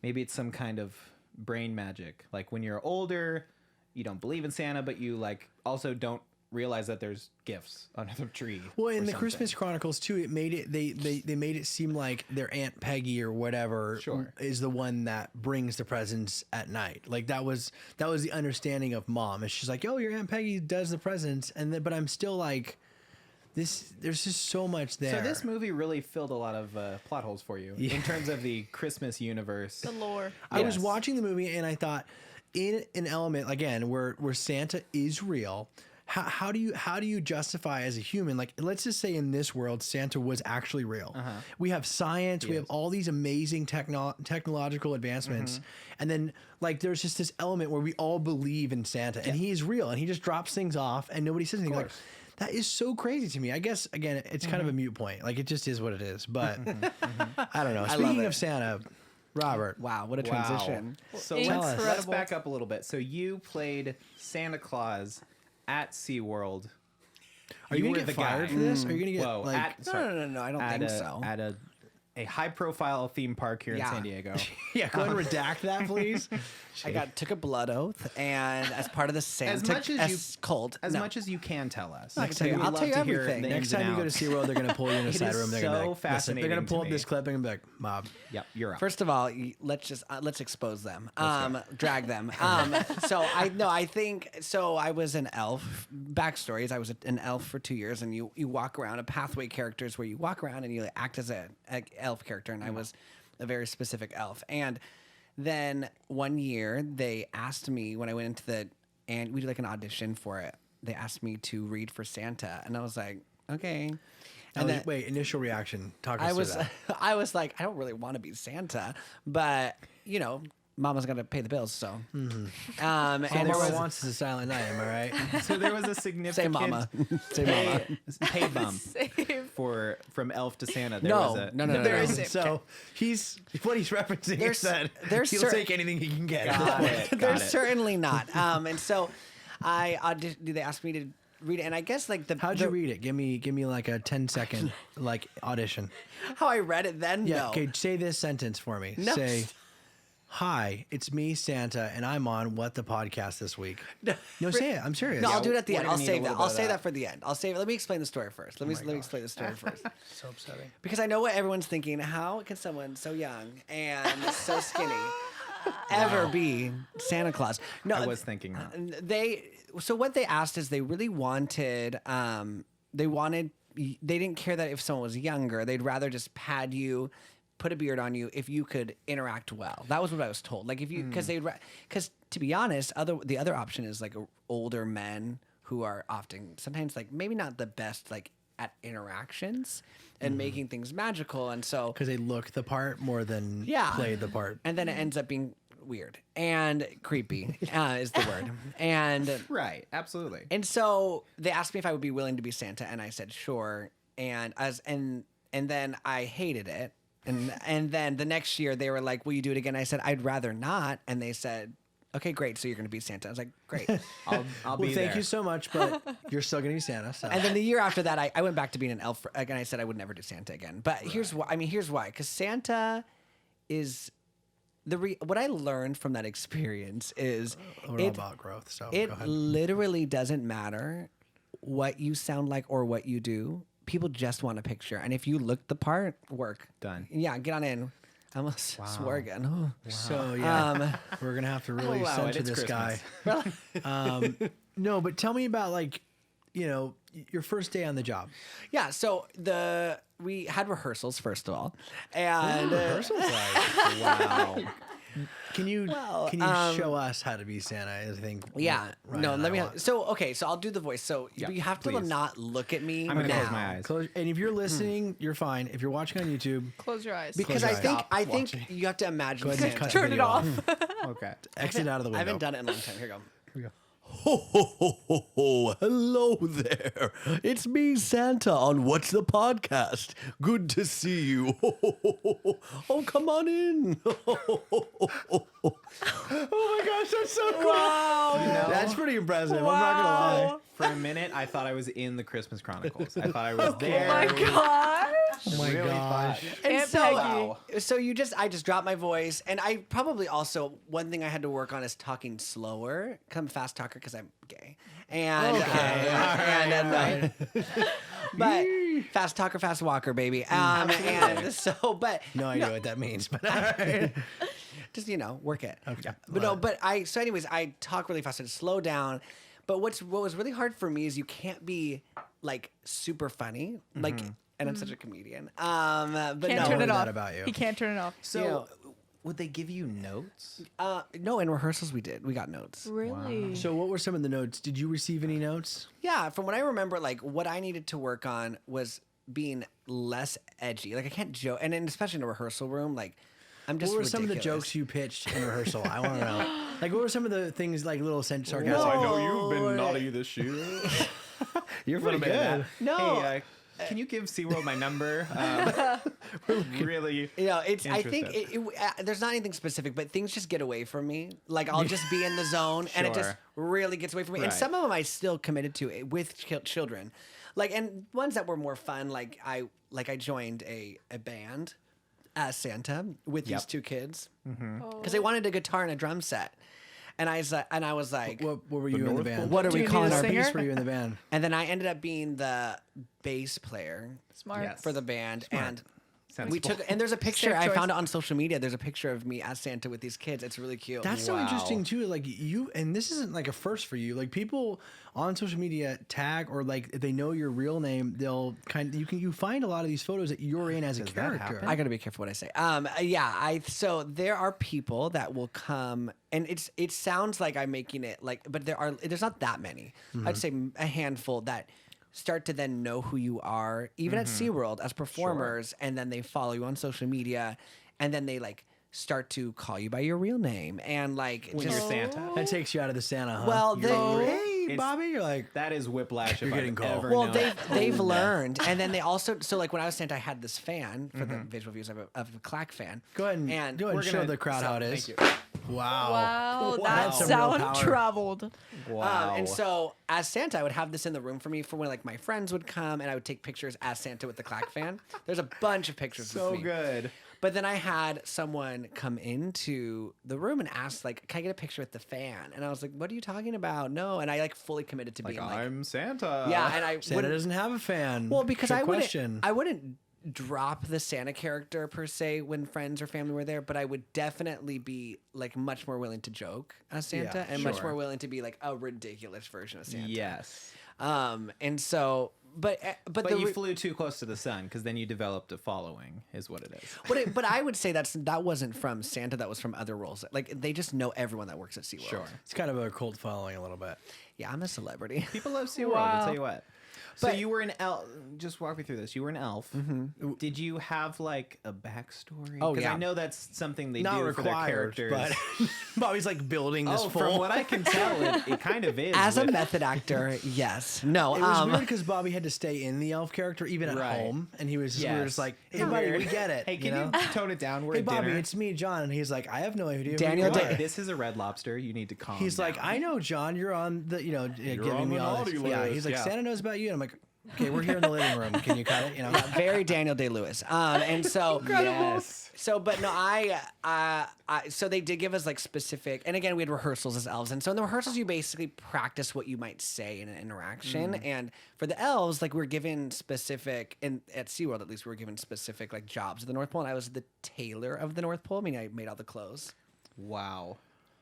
Maybe it's some kind of brain magic. Like when you're older, you don't believe in Santa, but you like also don't realize that there's gifts under the tree. Well, in the Christmas Chronicles too, it made it they made it seem like their Aunt Peggy or whatever is the one that brings the presents at night. Like that was the understanding of Mom. And she's like, "Oh, your Aunt Peggy does the presents," but I'm still like, this. There's just so much there. So this movie really filled a lot of plot holes for you in terms of the Christmas universe, the lore. I was watching the movie and I thought, in an element again where Santa is real. How do you justify as a human, like, let's just say in this world, Santa was actually real. We have science, we have all these amazing technological advancements. And then like, there's just this element where we all believe in Santa and he is real and he just drops things off and nobody says anything. Like, that is so crazy to me. I guess, again, it's kind of a moot point. Like, it just is what it is. But I don't know. Speaking of Santa, Robert. Wow, what a transition. So let's back up a little bit. So you played Santa Claus at SeaWorld. Are you going to get fired for this? Are you going to get No, I don't think so. At a high-profile theme park here in San Diego. Yeah, go ahead and redact that, please. I took a blood oath, and as part of the Santa cult. As much as you can tell us. I'll tell you everything. Next time you go to SeaWorld, they're going to pull you in a side room. They're so fascinating. They're going to pull up this clip and be like, "Mob." Yep, you're up. First of all, let's expose them. Drag them. I think I was an elf. Backstory is I was an elf for 2 years, and you walk around. A pathway characters where you walk around and you act as an elf character, and I was a very specific elf. And then one year they asked me when I went into and we did like an audition for it. They asked me to read for Santa, and I was like, okay. And then, wait, initial reaction. Talk us through that. I was like, I don't really want to be Santa, but Mama's gonna pay the bills, so. And everyone wants is a silent night. Am I right? So there was a significant say mama pay bump from elf to Santa. No. There isn't. So what he's referencing is that he'll take anything he can get. There's certainly not. And so they asked me to read it, and I guess like how'd you read it? Give me like a 10-second like audition. How I read it then? Yeah. No. Okay. Say this sentence for me. No. Say. Hi, it's me, Santa, and I'm on What the Podcast this week. No, say it. I'm serious. No, I'll do it at the end. I'll save that. I'll save that for the end. I'll save it. Let me explain the story first. Let me explain the story first. So upsetting. Because I know what everyone's thinking. How can someone so young and so skinny ever be Santa Claus? No, I was thinking that. So what they asked is they really wanted. They didn't care that if someone was younger. They'd rather just pad you, put a beard on you if you could interact well. That was what I was told. Like if you, because to be honest, the other option is like older men who are often sometimes like maybe not the best like at interactions and making things magical, and so because they look the part more than play the part, and then it ends up being weird and creepy is the word. And right, absolutely. And so they asked me if I would be willing to be Santa, and I said sure. And then I hated it. And then the next year they were like, "Will you do it again?" I said, "I'd rather not." And they said, "Okay, great. So you're going to be Santa." I was like, "Great." I'll be there. Thank you so much, but you're still going to be Santa. So. And then the year after that, I went back to being an elf again. I said I would never do Santa again. But here's why. Here's why. Because Santa is what I learned from that experience is we're all about growth. So it literally doesn't matter what you sound like or what you do. People just want a picture. And if you look the part, work. Done. Yeah, get on in. I almost swore again. Oh. Wow. So, yeah, we're going to have to really censor this Christmas. guy. No, but tell me about, like, your first day on the job. Yeah, so we had rehearsals, first of all. And rehearsals? Wow. Can you show us how to be Santa? I think. Yeah. So I'll do the voice. So you have to not look at me. I'm gonna close my eyes. And if you're listening, you're fine. If you're watching on YouTube, close your eyes. Because I think you have to imagine. Go ahead and turn it off. Okay. Exit out of the window. I haven't done it in a long time. Here we go. Ho, ho, ho, ho, ho. Hello there. It's me, Santa, on What's the Podcast. Good to see you. Ho, ho, ho, ho, ho. Oh, come on in. Ho, ho, ho, ho, ho, ho. Oh, my gosh, that's so cool. Wow. That's pretty impressive. Wow. I'm not going to lie. For a minute, I thought I was in the Christmas Chronicles. I thought I was there. Oh my gosh. Oh my gosh. And so I just dropped my voice, and I probably also one thing I had to work on is talking slower. I'm a fast talker because I'm gay, and but fast talker, fast walker, baby. And so, but no idea what that means, but all right. Just work it. Okay. But I talk really fast and slow down. But what was really hard for me is you can't be like super funny, like. And I'm such a comedian. But can't turn it off. About you. He can't turn it off. So, would they give you notes? No, in rehearsals we did. We got notes. Really? Wow. So, what were some of the notes? Did you receive any notes? Yeah, from what I remember, like what I needed to work on was being less edgy. Like I can't joke, and especially in a rehearsal room, like I'm just. What were ridiculous. some of the jokes you pitched in rehearsal? I want to know. Like, what were some of the things, like little sarcasm? I know you've been naughty this year. You're pretty good. No. Hey, can you give SeaWorld my number? Really? I think there's not anything specific, but things just get away from me. Like I'll just be in the zone, and it just really gets away from me. And some of them I still committed to with children, like and ones that were more fun. Like I joined a band as Santa with these two kids because they wanted a guitar and a drum set. And I was like, what were you in the band? What are we calling our piece? Were you in the band? And then I ended up being the bass player for the band. Smart. And we took, and there's a picture, I found it on social media. There's a picture of me as Santa with these kids. It's really cute. That's so interesting too. Like and this isn't like a first for you. Like people on social media tag or like if they know your real name, they'll you find a lot of these photos that you're in as a character. I gotta be careful what I say. So there are people that will come, and it sounds like I'm making it like, but there's not that many. I'd say a handful that start to then know who you are, even at SeaWorld as performers, and then they follow you on social media, and then they like start to call you by your real name, and like when you're Santa. That takes you out of the Santa, huh? Well, hey, Bobby, you're like that is whiplash. You're getting called. Well, they've learned, and then they also like when I was Santa, I had this fan for the visual views of a clack fan. Go ahead and show the crowd how it is. Thank you. Wow, that sound traveled. Wow. And so as Santa, I would have this in the room for me for when like my friends would come, and I would take pictures as Santa with the clack fan. There's a bunch of pictures. So with me. good. But then I had someone come into the room and ask, like, can I get a picture with the fan? And I was like, what are you talking about? No. And I like fully committed to being like, I'm Santa. Yeah. And Santa doesn't have a fan. Well, because I wouldn't drop the Santa character per se when friends or family were there, but I would definitely be like much more willing to joke as Santa and much more willing to be like a ridiculous version of Santa. Yes. And so, but you flew too close to the sun because then you developed a following, is what it is. But I would say that wasn't from Santa. That was from other roles. Like they just know everyone that works at SeaWorld. Sure. It's kind of a cult following a little bit. Yeah, I'm a celebrity. People love SeaWorld, I'll tell you what. So you were an elf. Just walk me through this. You were an elf. Mm-hmm. Did you have like a backstory? Oh, yeah. I know that's something they Not do required, for their characters. But Bobby's like building this full. From what I can tell, it kind of is. As a method actor, yes. No, it was weird because Bobby had to stay in the elf character even at home, and he was we were just like, "Hey, buddy, we get it. Hey, can you tone it down? We're hey, at Bobby, dinner. it's me, John." And he's like, "I have no idea." Daniel, this is a Red Lobster. You need to calm. He's down. like, "I know, John. You're on the, giving me all this." Yeah, he's like, "Santa knows about you." And I'm like, "Okay, we're here in the living room. Can you cut it?" Very Daniel Day-Lewis. And so, yes. So, but no, so they did give us like specific, and again, we had rehearsals as elves. And so in the rehearsals, you basically practice what you might say in an interaction. And for the elves, like we were given specific, at SeaWorld at least, we were given specific like jobs at the North Pole. And I was the tailor of the North Pole, meaning I made all the clothes. Wow.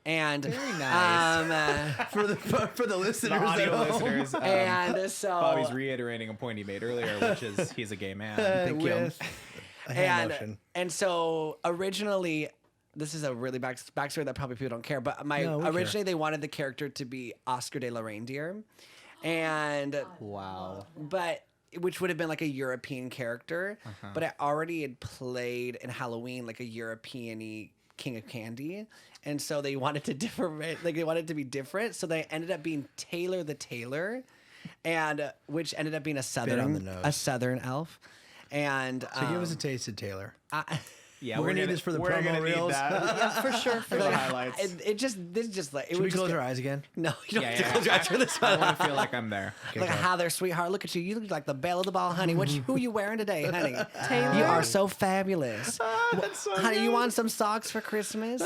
And very nice for the listeners, the audio listeners. And so Bobby's reiterating a point he made earlier, which is he's a gay man. Thank you. And so originally, this is a really backstory that probably people don't care, but originally they wanted the character to be Oscar de la Reindeer, and but which would have been like a European character, but I already had played in Halloween like a European-y King of Candy, and so they wanted to they wanted it to be different, so they ended up being Taylor the Tailor, and which ended up being a southern elf. And so give us a taste of Taylor. Yeah, we're gonna need this for the promo reels. Yeah, for sure. For the highlights. Should we close our eyes again? No, you don't have to close your eyes for this one. I want to feel like I'm there. Okay, hi there, sweetheart. Look at you. You look like the belle of the ball, honey. Who are you wearing today, honey? Taylor. You are so fabulous. That's so honey, good. you want some socks for Christmas?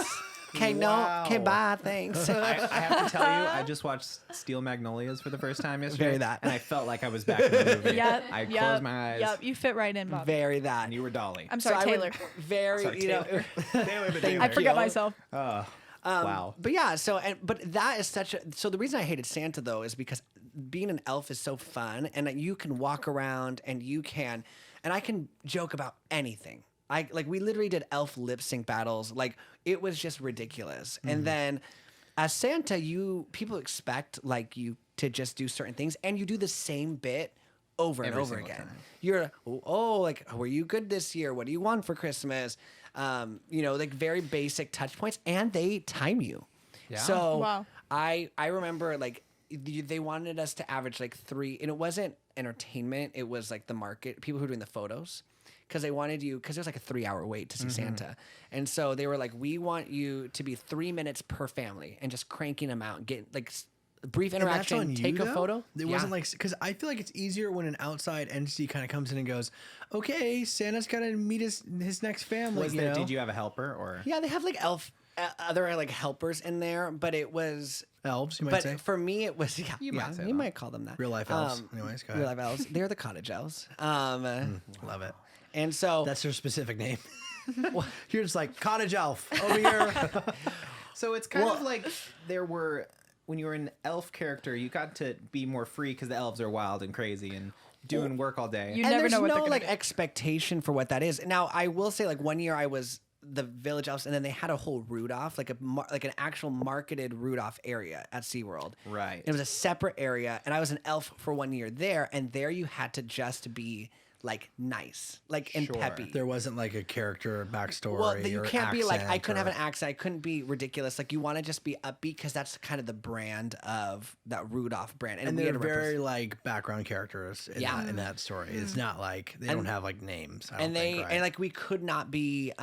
Okay, no. Okay, bye. Thanks. I have to tell you, I just watched Steel Magnolias for the first time yesterday. Very that. And I felt like I was back in the movie. I closed my eyes. Yep, you fit right in, Bob. Very that. And you were Dolly. I'm sorry, Taylor. Taylor the Taylor. I forgot myself. Wow. But yeah, but that is so the reason I hated Santa though is because being an elf is so fun, and that you can walk around and I can joke about anything. We literally did elf lip sync battles. Like it was just ridiculous. Mm-hmm. And then as Santa, people expect like you to just do certain things, and you do the same bit over and over again. Time. You're like, were you good this year? What do you want for Christmas? Like very basic touch points, and they time you. Yeah. So wow. I remember like they wanted us to average like 3, and it wasn't entertainment. It was like the market people who were doing the photos. Because they wanted you, because there's like a 3-hour wait to see Santa. And so they were like, we want you to be 3 minutes per family and just cranking them out, get like brief interaction, take a photo. It wasn't like, because I feel like it's easier when an outside entity kind of comes in and goes, okay, Santa's got to meet his next family. Did you have a helper or? Yeah, they have like other like helpers in there, but it was elves. You might say. But for me, it was you might call them that. Real life elves. Anyways, go ahead. Real life elves. They're the cottage elves. Love it. And so that's their specific name. You're just like cottage elf over here. So it's kind of like when you were an elf character, you got to be more free because the elves are wild and crazy and doing work all day. You never know what they're gonna do. Expectation for what that is. Now I will say like one year I was the village elves, and then they had a whole Rudolph, like an actual marketed Rudolph area at SeaWorld. Right. It was a separate area, and I was an elf for 1 year there, and there you had to just be like nice, like and peppy. There wasn't like a character backstory. Well, you can't be like, I couldn't have an an accent. I couldn't be ridiculous. Like you want to just be upbeat because that's kind of the brand of that Rudolph brand. And they're very like background characters in that story. It's not like they don't have like names. And like we could not be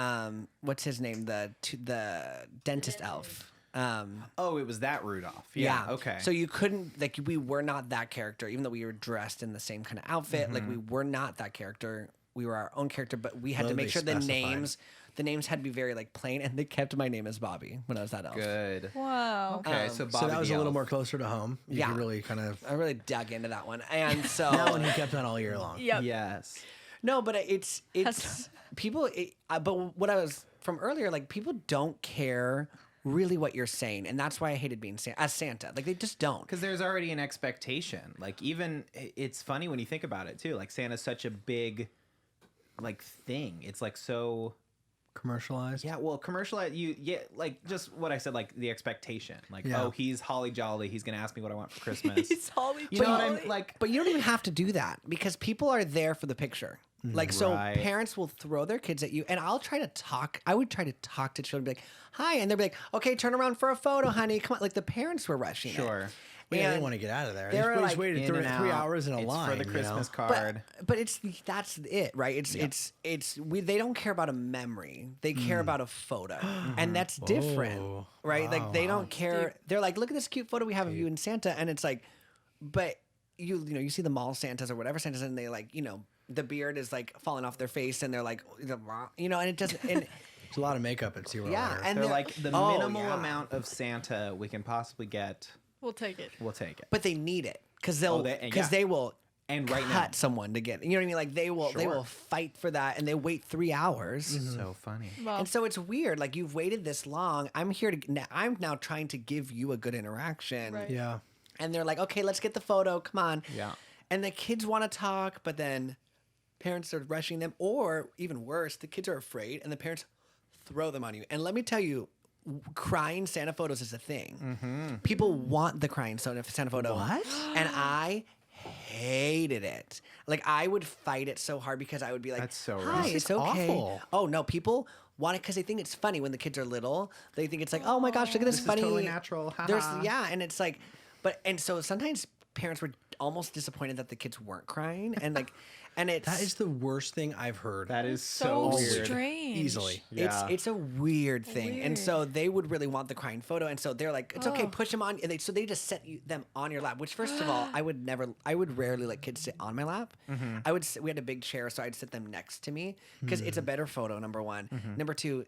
what's his name, the dentist elf. It was that Rudolph. Yeah. Okay. So you couldn't, like, we were not that character, even though we were dressed in the same kind of outfit. Like, we were not that character. we were our own character, but we had to make sure the names had to be very like plain, and they kept my name as Bobby when I was that elf. Good. Wow. Okay, so Bobby So that was the a little elf. more closer to home. You could really kind of. I really dug into that one, and so That one he kept on all year long. Yep. Yes. no, but it's people. But what I was from earlier, like people don't care really what you're saying, and that's why I hated being as Santa. Like they just don't. Because there's already an expectation. Like even it's funny when you think about it too. Like Santa's such a big like thing. It's like so Commercialized. Yeah, well, commercialized. Like just what I said. Like the expectation. Like oh, he's holly jolly. He's gonna ask me what I want for Christmas. He's holly You know jolly. what I'm like? But you don't even have to do that because people are there for the picture. Like, so parents will throw their kids at you, and I would try to talk to children, be like, hi, and they'd be like, okay, turn around for a photo, honey. Come on. Like, the parents were rushing it. Sure. Well, yeah, they want to get out of there. They were He's like, waited in 3 and out. hours in a It's line. for the Christmas you know? card. But that's it, right? They don't care about a memory. They care about a photo, and that's different, right? Like they don't care. They're like, look at this cute photo we have of you and Santa, and it's like, but you see the mall Santas or whatever Santas, and they like the beard is like falling off their face, and they're like, and it doesn't. And it's a lot of makeup at SeaWorld. Yeah, and they're like the minimal amount of Santa we can possibly get. We'll take it. We'll take it. But they need it because they will and right cut now someone to get. You know what I mean? Like they will fight for that, and they wait 3 hours. So funny. Well, And so it's weird. Like you've waited this long. I'm now trying to give you a good interaction. Right. Yeah. And they're like, okay, let's get the photo. Come on. Yeah. And the kids want to talk, but then parents are rushing them, or even worse, the kids are afraid, and the parents throw them on you. And let me tell you, crying Santa photos is a thing. People want the crying Santa photo. What? And I hated it. Like I would fight it so hard because I would be like, That's so hi, right. it's okay. awful. Oh no, people want it because they think it's funny when the kids are little. They think it's like, oh my gosh, look at this funny. is totally natural. And it's like, and so sometimes parents were almost disappointed that the kids weren't crying, and like, and That is the worst thing I've heard. That is so weird. strange. Easily. Yeah. It's a weird thing, and so they would really want the crying photo, and so they're like, it's okay, push them on, and they just set them on your lap. Which first of all, I would rarely let kids sit on my lap. We had a big chair, so I'd sit them next to me because it's a better photo. Number one, number two.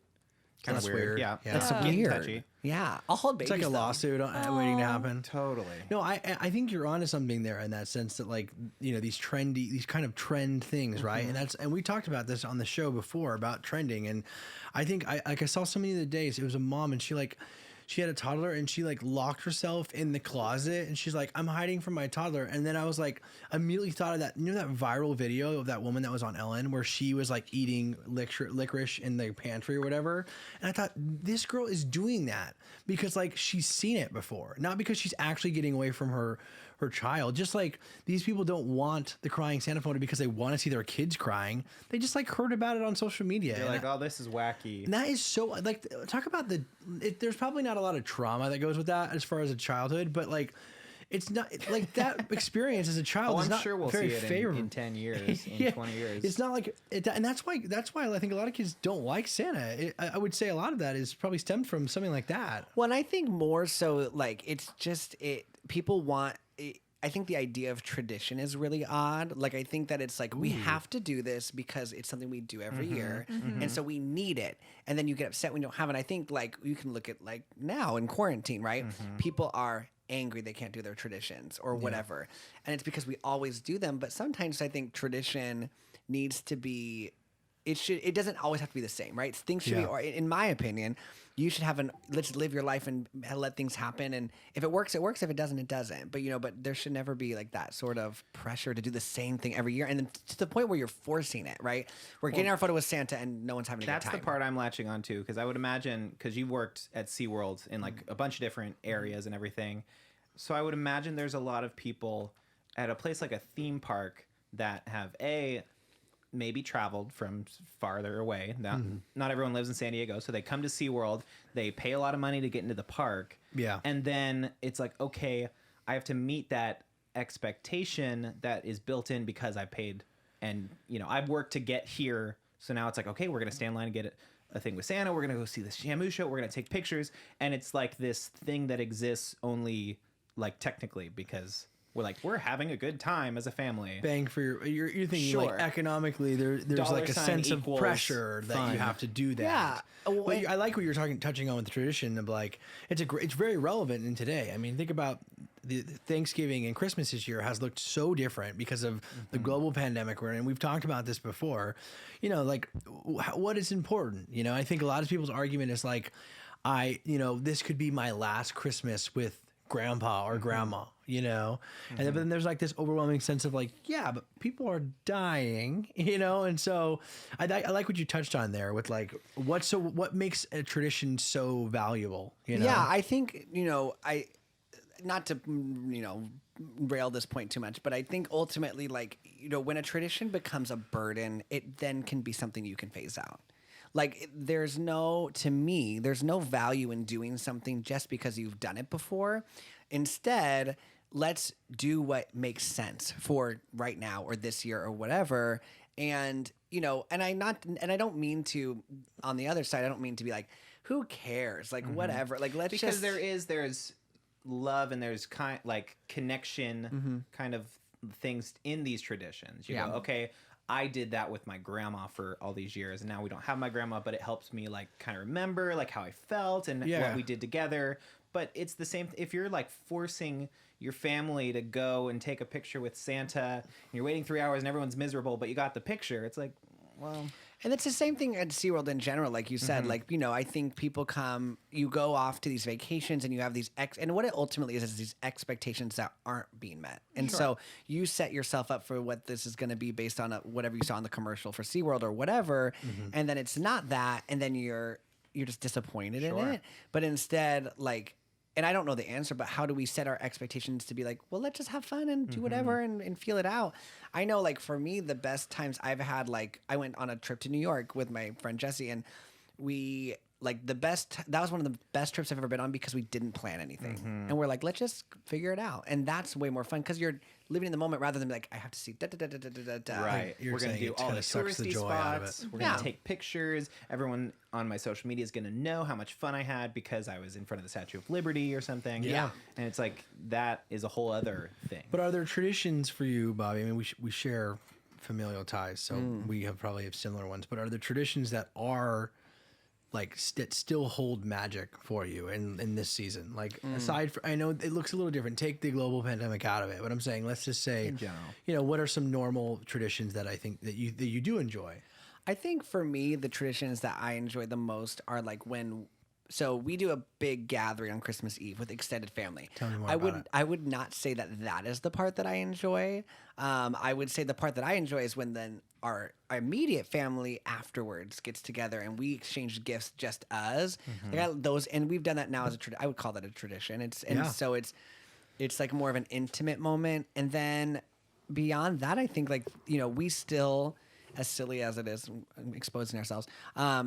Kind of weird. Yeah. That's Getting weird. touchy. Yeah, I'll hold babies. It's like a lawsuit waiting to happen. Totally. No, I think you're onto something there in that sense that like these kind of trend things, right? And we talked about this on the show before about trending, and I think I saw somebody the other day. It was a mom, and she had a toddler, and she like locked herself in the closet, and she's like, I'm hiding from my toddler. And then I was like, immediately thought of that, that viral video of that woman that was on Ellen where she was like eating licorice in the pantry or whatever. And I thought, this girl is doing that because like she's seen it before, not because she's actually getting away from her child. Just like these people don't want the crying Santa photo because they want to see their kids crying. They just like heard about it on social media. You're like, oh, this is wacky. And that is so like, talk about there's probably not a lot of trauma that goes with that as far as a childhood, but like, it's not like that experience as a child. I'm sure we'll see it favorable. in 10 years, in 20 years. It's not like it, and that's why I think a lot of kids don't like Santa. I would say a lot of that is probably stemmed from something like that. Well, and I think more so like it's just people want. I think the idea of tradition is really odd. Like, I think that it's like, we have to do this because it's something we do every year. And so we need it. And then you get upset when you don't have it. I think, like, you can look at, like, now in quarantine, right? People are angry they can't do their traditions or whatever. And it's because we always do them. But sometimes I think tradition needs to be, it doesn't always have to be the same, right? Things should be, or in my opinion, you should have let's live your life and let things happen. And if it works, it works. If it doesn't, it doesn't. But, but there should never be like that sort of pressure to do the same thing every year. And then to the point where you're forcing it, right? We're getting our photo with Santa and no one's having a good time. That's the part I'm latching on to, because I would imagine, because you worked at SeaWorld in like a bunch of different areas and everything. So I would imagine there's a lot of people at a place like a theme park that have maybe traveled from farther away. Not everyone lives in San Diego, so they come to SeaWorld, they pay a lot of money to get into the park. Yeah. And then it's like, okay, I have to meet that expectation that is built in because I paid and, I've worked to get here. So now it's like, okay, we're going to stand in line and get a thing with Santa. We're going to go see the Shamu show. We're going to take pictures. And it's like this thing that exists only like technically because we're having a good time as a family. Bang for you're thinking Sure. like economically there's Dollar like a sign sense of equals pressure that fun. you have to do that. Yeah. But I like what you're touching on with the tradition of like it's very relevant in today. I mean, think about the Thanksgiving and Christmas this year has looked so different because of the global pandemic we're in. We've talked about this before. You know, like what is important. You know, I think a lot of people's argument is like, this could be my last Christmas with grandpa or grandma, you know? And then there's like this overwhelming sense of like, yeah, but people are dying, you know? And so I like what you touched on there with like, what makes a tradition so valuable, you know? Yeah, I think, not to, rail this point too much, but I think ultimately, like, when a tradition becomes a burden, it then can be something you can phase out. Like, to me, there's no value in doing something just because you've done it before. Instead, let's do what makes sense for right now or this year or whatever. And, and I don't mean to, on the other side, I don't mean to be like, who cares? Like, whatever. Like, because there's love and there's connection kind of things in these traditions. You go, okay, I did that with my grandma for all these years, and now we don't have my grandma, but it helps me like kind of remember like how I felt and what we did together. But it's the same if you're like forcing your family to go and take a picture with Santa, and you're waiting 3 hours and everyone's miserable, but you got the picture. It's like, well. And it's the same thing at SeaWorld in general, like you said. Like, I think people you go off to these vacations and you have these and what it ultimately is these expectations that aren't being met. And so you set yourself up for what this is going to be based on whatever you saw in the commercial for SeaWorld or whatever, and then it's not that, and then you're just disappointed in it. But instead, like, and I don't know the answer, but how do we set our expectations to be like, well, let's just have fun and do whatever and feel it out. I know, like, for me, the best times I've had, like, I went on a trip to New York with my friend Jesse, and we, like, that was one of the best trips I've ever been on because we didn't plan anything. And we're like, let's just figure it out. And that's way more fun because you're living in the moment rather than like, I have to see da-da-da-da-da-da-da. Right. We're going to do all the touristy spots. We're going to take pictures. Everyone on my social media is going to know how much fun I had because I was in front of the Statue of Liberty or something. Yeah. And it's like, that is a whole other thing. But are there traditions for you, Bobby? I mean, we share familial ties, so we probably have similar ones. But are there traditions that are like still hold magic for you in this season? Like aside from, I know it looks a little different. Take the global pandemic out of it, but I'm saying let's just say in general, what are some normal traditions that I think that you do enjoy? I think for me, the traditions that I enjoy the most are like so we do a big gathering on Christmas Eve with extended family. Tell me more about it. I would not say that is the part that I enjoy. I would say the part that I enjoy is when then our immediate family afterwards gets together and we exchange gifts, just us. Like those, and we've done that now as I would call that a tradition. So it's like more of an intimate moment. And then beyond that, I think like we still, as silly as it is, exposing ourselves,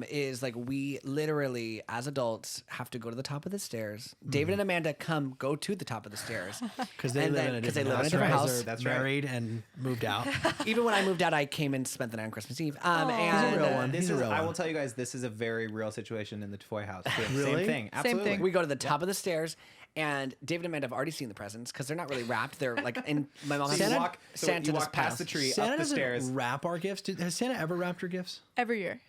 is like we literally, as adults, have to go to the top of the stairs. David and Amanda go to the top of the stairs. Because they live in a different house. That's married and moved out. Even when I moved out, I came and spent the night on Christmas Eve. And he's a real one. I will tell you guys, this is a very real situation in the Toy house. Really? Same thing. Absolutely. Same thing. We go to the top of the stairs. And David and Amanda have already seen the presents because they're not really wrapped. They're like in my mom's Santa just walk past the tree, Santa up the stairs. Wrap our gifts. Has Santa ever wrapped your gifts? Every year.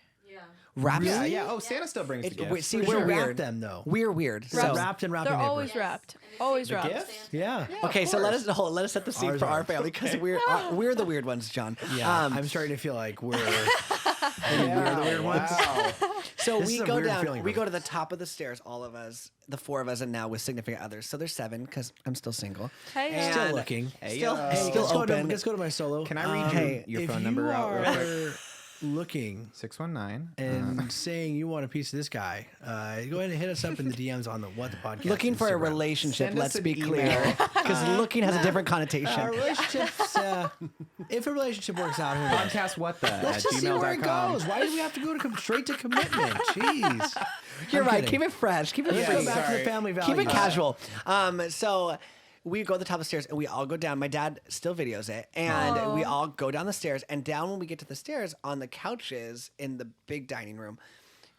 Wrapped? Yeah. Oh, Santa still brings the gifts. See, We're we're wrap weird. them though. We're weird. So wrapped and wrapping They're paper. always wrapped. Always wrapped. Gifts? Yeah. Okay, so let us set the scene Ours for are. our family because we're the weird ones, John. Yeah. I'm starting to feel like we're the weird ones. So This we is a go weird down. feeling We for go me. to the top of the stairs, all of us, the four of us, and now with significant others. So there's 7 because I'm still single. Hey, And- Still looking. Still Let's open. go to my solo. Can I read your phone number out real quick? If you are looking 619 and saying you want a piece of this guy, go ahead and hit us up in the DMs on the What the Podcast. Looking for a Instagram. relationship. Send us Let's an be email. clear, because looking has a different connotation. Relationships. If a relationship works out, who knows? Podcast what the Let's at just see where it gmail.com. goes. Why do we have to go to straight to commitment? Jeez. You're I'm right. kidding. Keep it fresh. Keep it Let's free. go back to the family values. Keep it casual. So we go to the top of the stairs and we all go down. My dad still videos it. And we all go down the stairs. And down when we get to the stairs on the couches in the big dining room,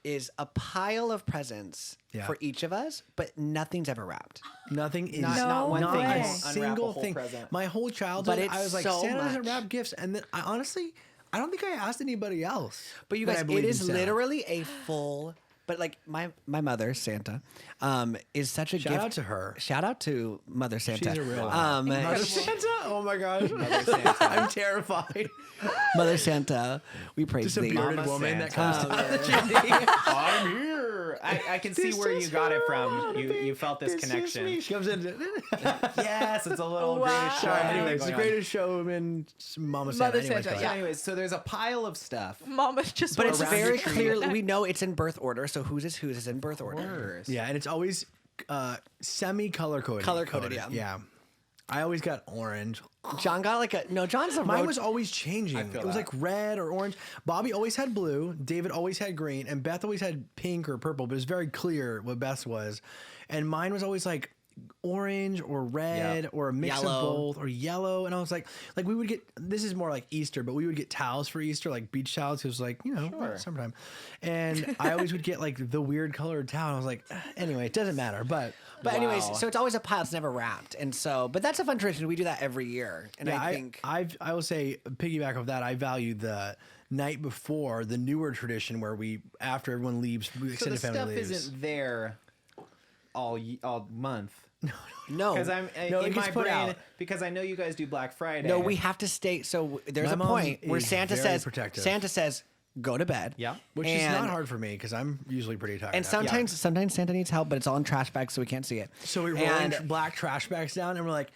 is a pile of presents for each of us, but nothing's ever wrapped. Nothing is not one thing. a You won't unwrap a single whole thing. present. My whole childhood, But I was like, it's so Santa doesn't much. wrap gifts, and then I honestly, I don't think I asked anybody else. But you that guys, I it believed in is Santa. literally a full. But like my mother Santa, is such a Shout gift. out to her. Shout out to Mother Santa. She's a real Mother Santa. Oh my gosh, I'm terrified. Mother Santa, we praise Just a thee. bearded Mama woman that Santa. comes down the chimney. I'm here. I can see where you got it from. You felt this connection. She comes in. Yes, it's a little Wow. greatest show. Anyways, going the on. greatest showman, Mama Santa. Mother Anyways, Santa, go ahead. yeah. Anyways, so there's a pile of stuff. Mama's just. But it's around very your tree. clearly, we know it's in birth order. So whose is in birth order. Worse. Yeah, and it's always semi color coded. Color coded, yeah. Yeah. I always got orange. John got like a no. John's a Mine road- was always changing. feel It was that. like red or orange. Bobby always had blue. David always had green, and Beth always had pink or purple. But it was very clear what Beth's was, and mine was always like orange or red or a mix Yellow. of both or yellow. And I was like we would get. This is more like Easter, but we would get towels for Easter, like beach towels. It was like Sure. summertime, and I always would get like the weird colored towel. I was like, anyway, it doesn't matter, but. But anyways, Wow. so it's always a pile. It's never wrapped, and so. But that's a fun tradition. We do that every year, and Yeah, I think I will say piggyback off that. I value the night before the newer tradition where we after everyone leaves, So the extended family stuff leaves. isn't there all month. no, Because I'm No, it in gets my put brain out. because I know you guys do Black Friday. no. We have to stay. So there's My a mom point where is Santa very says, protective. Santa says, go to bed. Yeah. Which is not And- hard for me because I'm usually pretty tired. And after that. sometimes Santa needs help, but it's all in trash bags, so we can't see it. So we roll and, black trash bags down and we're like,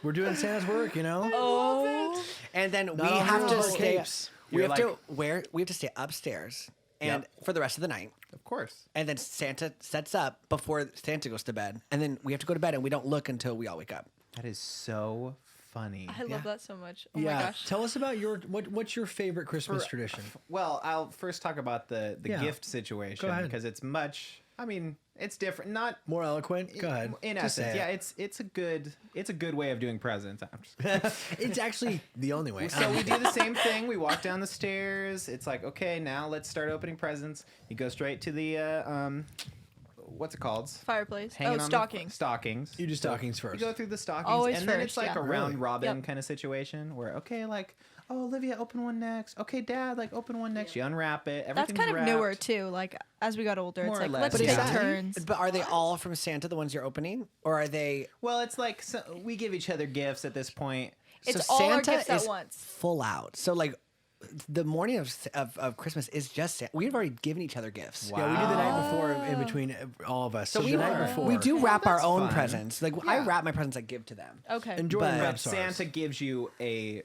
we're doing Santa's work, you know? Oh. and then we all have to heroes wear stay. capes. We You're have to we have to stay upstairs and for the rest of the night. Of course. And then Santa sets up before Santa goes to bed, and then we have to go to bed, and we don't look until we all wake up. That is so funny. I love that so much. Oh yeah. my gosh. Tell us about what's your favorite Christmas tradition? Well, I'll first talk about the Yeah. gift situation Go ahead. because it's much. I mean, it's different. Not More eloquent? Go ahead. in Just essence. say Yeah, it. it's a good way of doing presents. I'm just It's actually the only way. So we do the same thing. We walk down the stairs. It's like, okay, now let's start opening presents. You go straight to the what's it called? Fireplace. Hanging Oh, on the stockings. stockings. You do stockings first. You go through the stockings, Always and then first, it's like yeah. a round Really? robin Yep. kind of situation where, okay, like, oh, Olivia, open one next. Okay, Dad, like, open one next. You unwrap it. That's Everything's kind of wrapped. newer too. Like as we got older, More it's or like less, let's but take is that- turns. But are they all from Santa, the ones you're opening, or are they? Well, it's like we give each other gifts at this point. It's so all our Santa gifts at is once. full out. So like, the morning of Christmas is just Santa. We've already given each other gifts. Wow. Yeah, we do the night before in between all of us. So, the night before. we do wrap our that's own fun. presents. Like I wrap my presents I give to them. Okay. And Jordan But wraps ours. Santa gives you a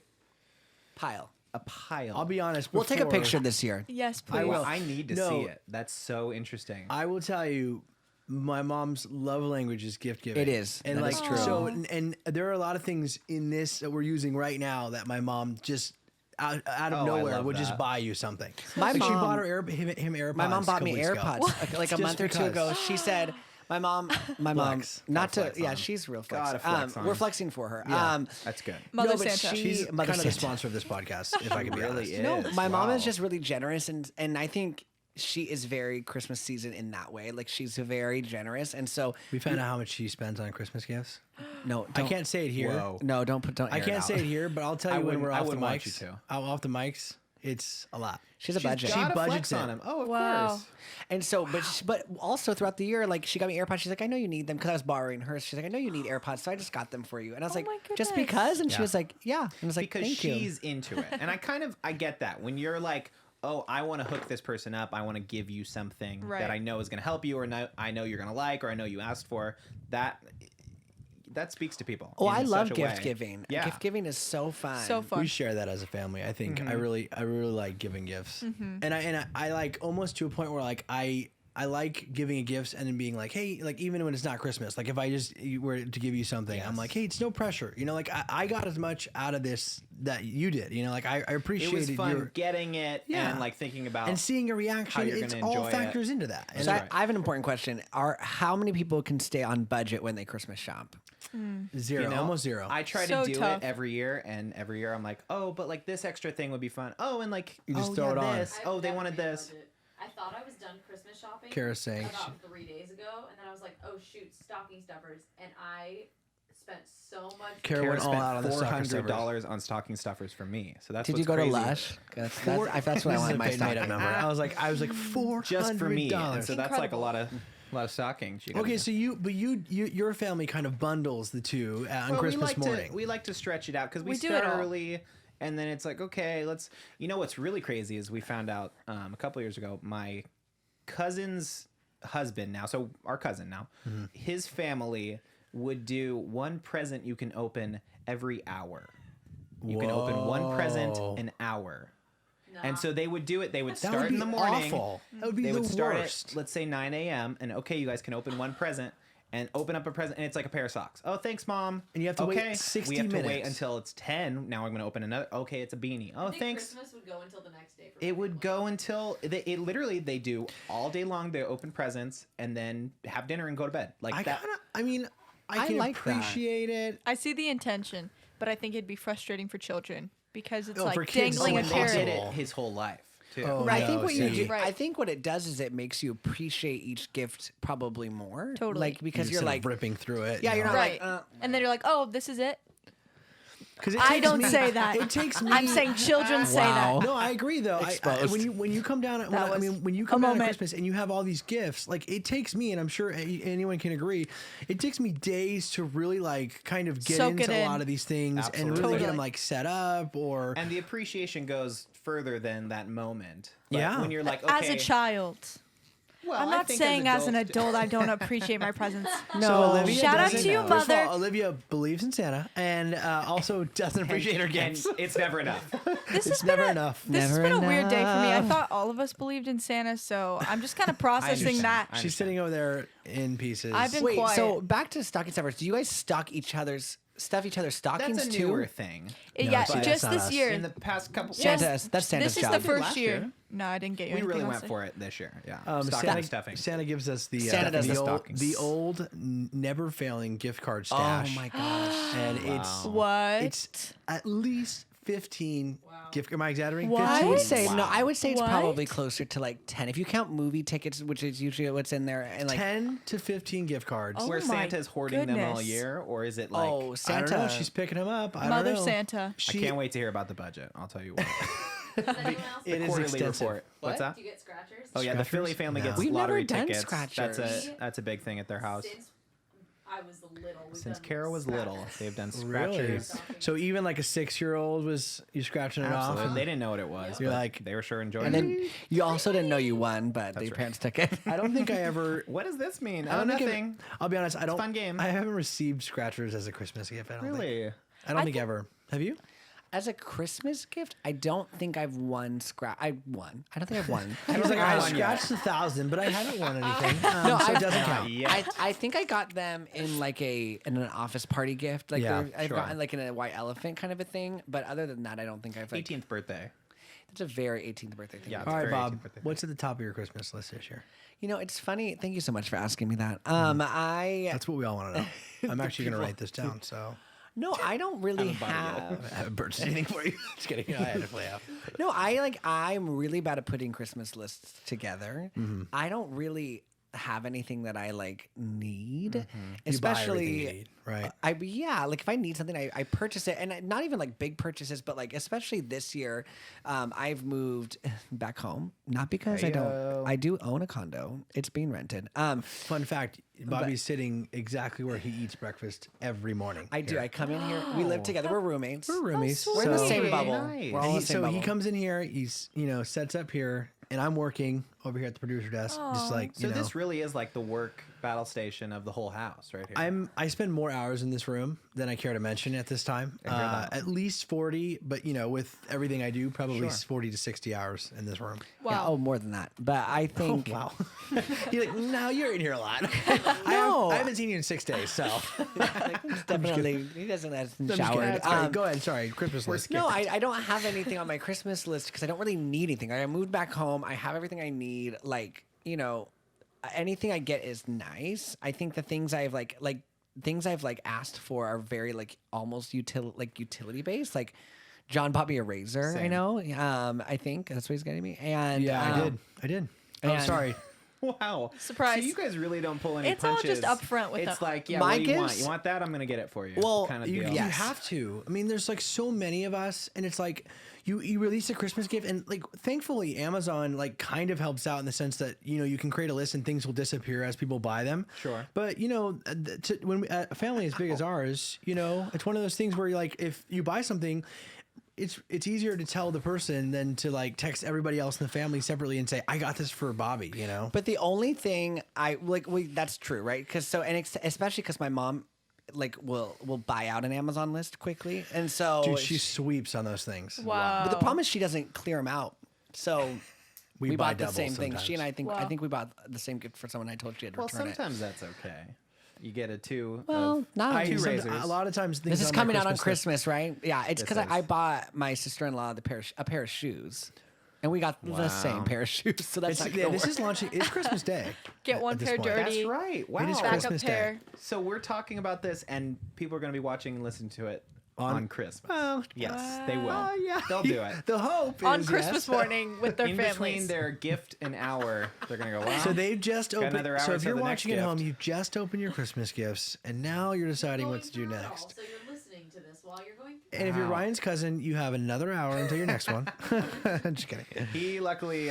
Pile. pile. I'll be honest. We'll take a before- picture this year. Yes, please. I will. I need to No. see it. That's so interesting. I will tell you, my mom's love language is gift giving. It is. and That like is true. so, and there are a lot of things in this that we're using right now that my mom just out of Oh, I nowhere love would just that. buy you something. My Like, she mom- bought her him AirPods. My mom bought me a couple weeks ago. AirPods like a Just month or two because. ago. She said, "My mom, Flex. not to, flex yeah, on. she's real flex. Gotta flex on. We're flexing for her. Yeah. That's good. Mother no, but Santa. She's Mother kind of the Santa. sponsor of this podcast, if I can be Really honest. is. My mom Wow. is just really generous, and I think she is very Christmas season in that way. Like she's very generous, and so We found out how much she spends on Christmas gifts. no, I can't say it here. Whoa. No, don't I air can't out. say it here, but I'll tell I you when wouldn't- we're I off the wouldn't want you mics. to. Off the mics, it's a lot. She's a budget. She Gotta budgets flex on it. him. Oh, of Wow. course. And so, but also throughout the year, like she got me AirPods. She's like, I know you need them because I was borrowing hers. She's like, I know you need AirPods, so I just got them for you. And I was Oh like, my just goodness. because? And she Yeah. was like, yeah. And I was like, Because thank you. she's into it. And I get that. When you're like, oh, I want to hook this person up. I want to give you something Right. that I know is going to help you, or I know you're going to like, or I know you asked for. That speaks to people. Oh, in I love such a way. gift giving. Yeah. Gift giving is so fun. So fun. We share that as a family. I think I really like giving gifts, and I like almost to a point where like I like giving gifts and then being like, hey, like even when it's not Christmas, like if I just were to give you something, I'm like, hey, it's no pressure, you know, like I got as much out of this that you did, you know, like I It appreciated was fun your getting it Yeah. and like thinking about and seeing a how reaction. you're It's gonna all enjoy factors it. into that. And So right. I have an important question. How many people can stay on budget when they Christmas shop? zero, You know, almost zero. I try So to do tough. it every year, and every year I'm like, oh, but like this extra thing would be fun. Oh, and like You just oh, throw yeah, it on. This. Oh, they wanted this. thought I was done Christmas shopping Kara's saying about 3 days ago, and then I was like, oh shoot, stocking stuffers, and I spent so much. Kara went all out on the stocking stuffers. $400 on stocking stuffers for me. So that's Did you go crazy. to Lush? That's what I want in my stocking number. I was like $400 just for me. And so that's like a Incredible. lot of stockings. Okay, so your family kind of bundles the two on Christmas morning. We like to stretch it out because we do start it all. early, and then it's like, okay, let's. You know what's really crazy is we found out a couple years ago, my cousin's husband now, so our cousin now, his family would do one present you can open every hour. You can open one present an hour. And so they would do it. They would start in the morning. Awful. That would be they the would start worst. at, let's say, 9 a.m. And okay, you guys can open one present and open up a present, and it's like a pair of socks. Oh, thanks, Mom. And you have to wait 60 we have minutes. to wait until it's 10. Now I'm going to open another. Okay, it's a beanie. Oh, I think thanks. Christmas would go until the next day. For It would go until it literally they do all day long. They open presents and then have dinner and go to bed. Like I that. I can like that. appreciate it. I see the intention, but I think it'd be frustrating for children because it's Oh, for like kids, dangling a it's They carrot. did it his whole life too. Oh, I no, think what you see. do, I think what it does is it makes you appreciate each gift probably more. Totally. Like because you're Instead of like ripping through it. Yeah, you're not Right. like And then you're like, oh, this is it. 'Cause it I takes don't me- say that. It takes me. I'm saying children say that. No, I agree though. Exposed. When you come down, when you a come down at moment. Christmas and you have all these gifts, like it takes me, and I'm sure anyone can agree, it takes me days to really like kind of get Soak it into a in. lot of these things and Absolutely. really get Totally. them like set up or. And the appreciation goes further than that moment. Like, Yeah. when you're like, okay, As a child. well, I'm I not think saying as an adults do. adult I don't appreciate my presents. So Olivia Shout out doesn't- to you, first of all, Mother. Olivia believes in Santa and also doesn't appreciate her And gifts. it's never enough. This It's has never been enough. This has Never been a weird day for me. I enough. thought all of us believed in Santa, so I'm just kind of processing that. She's sitting over there in pieces. I've been wait. quiet. So back to stocking stuffers. Do you guys stuff each other's stockings That's a too? newer thing. Yeah, see, that's just not this us. year. In the past couple, Santa's. That's Santa's This is job. the first last year. year. No, I didn't get you we anything really else went there. for it this year. Yeah, Santa, stocking stuffing. Santa gives us the Santa does the stockings. the old never failing gift card stash. Oh my gosh. And it's What? it's at least 15 gift. Am I exaggerating? What? 15? I would say no. I would say it's What? probably closer to like 10 if you count movie tickets, which is usually what's in there. And like 10 to 15 gift cards. Oh Where my Santa's hoarding them all goodness. year, or is it like? oh I don't Santa. know. She's picking them up. I Mother don't know. Santa. I can't wait to hear about the budget. I'll tell you what. Does anyone else It is Quarterly extensive. report. What's that? do you get scratchers? Oh yeah, the Scratchers? Philly family No. gets We've lottery never done tickets. scratchers. That's a big thing at their house. Since I was little. we've Since done Cara was little, scratchers. they've done Really? scratchers. So even like a 6-year-old was you scratching it off? Absolutely. And They didn't know what it was. You're but like- they were sure enjoying And it. then you also didn't know you won, but the right. parents took it. I don't think I ever. What does this mean? I Oh, don't think nothing. I'll be honest. I don't. fun game. I haven't received scratchers as a Christmas gift. I don't think. Really? I don't think ever. Have you? As a Christmas gift, I don't think I've won I won. I don't think I've won. I was like, I I won yet. scratched 1,000, but I haven't won anything. No, so it I've- doesn't count. Yeah. I think I got them in like in an office party gift. Like Yeah, I've sure. gotten like in a white elephant kind of a thing. But other than that, I don't think I've like. 18th birthday. It's a very 18th birthday thing. Yeah. All right, very Bob. 18th birthday. What's at the top of your Christmas list this year? You know, it's funny. Thank you so much for asking me that. That's what we all want to know. I'm actually going to write this down. So No, I don't really I haven't purchased anything for you. Just kidding. I had to play out. No, I'm really bad at putting Christmas lists together. I don't really have anything that I like need, You buy everything especially you need, right? like if I need something, I purchase it, and not even like big purchases, but like especially this year, I've moved back home, not because I do own a condo; it's being rented. Fun fact: Bobby's sitting exactly where he eats breakfast every morning. I do. I come in here. We live together. We're roommates. We're roomies. We're in the so- same bubble. Nice. We're all in the same so bubble. he comes in here. He's sets up here, and I'm working over here at the producer desk, just like So this really is like the work battle station of the whole house, right here. I spend more hours in this room than I care to mention at this time. At least 40, but with everything I do, probably 40 to 60 hours in this room. Wow. Yeah, more than that. But I think. Wow. You're like, no, you're in here a lot. No. I haven't seen you in 6 days, so. Definitely, he doesn't have I'm just kidding. showered. That's fine. Go ahead. Sorry, Christmas list. No, I don't have anything on my Christmas list because I don't really need anything. I moved back home. I have everything I need. Like, anything I get is nice. I think the things I've things I've asked for are very almost utility based. Like John bought me a razor. Same. I know. I think that's what he's getting me. And Yeah, I did. Oh, sorry. Wow. Surprise. So you guys really don't pull any It's punches. all just upfront with It's them. like, yeah, My what do you want? gifts- You want that? I'm going to get it for you. Well, kind of You deal. have to. I mean, there's like so many of us, and it's like you release a Christmas gift, and like thankfully Amazon like kind of helps out in the sense that you can create a list and things will disappear as people buy them. Sure. But when a family as big as ours, it's one of those things where you're like, if you buy something, it's easier to tell the person than to like text everybody else in the family separately and say, I got this for Bobby, But the only thing that's true, right? Especially because my mom will buy out an Amazon list quickly, and so dude, she sweeps on those things. Wow. But the problem is she doesn't clear them out. So we bought buy the same double thing. She and I think Wow. we bought the same gift for someone. I told she had to Well, return it. sometimes that's okay. You get a two. Well, not two always. razors. A lot of times things This is on my coming out on list- Christmas, right? Yeah, it's This because I is. bought my sister-in-law a pair of shoes, and we got the same pair of shoes. So that's not gonna this work. is launching. It's Christmas Day. Get one at this pair point. dirty. That's right. Wow. It is Backup Christmas pair. Day. So we're talking about this, and people are going to be watching and listening to it on Christmas. Well, yes, they will. yeah. They'll do it. The hope On is Christmas yes. morning with their In families. between their gift and hour, they're going to go, wow. So they've just Got opened. another hour So if till you're the next watching at home, gift. you've just opened your Christmas gifts, and now you're deciding what to do Going through it all, next. So you're listening to this while you're going through. And if you're Wow. Ryan's cousin, you have another hour until your next one. Just kidding. He luckily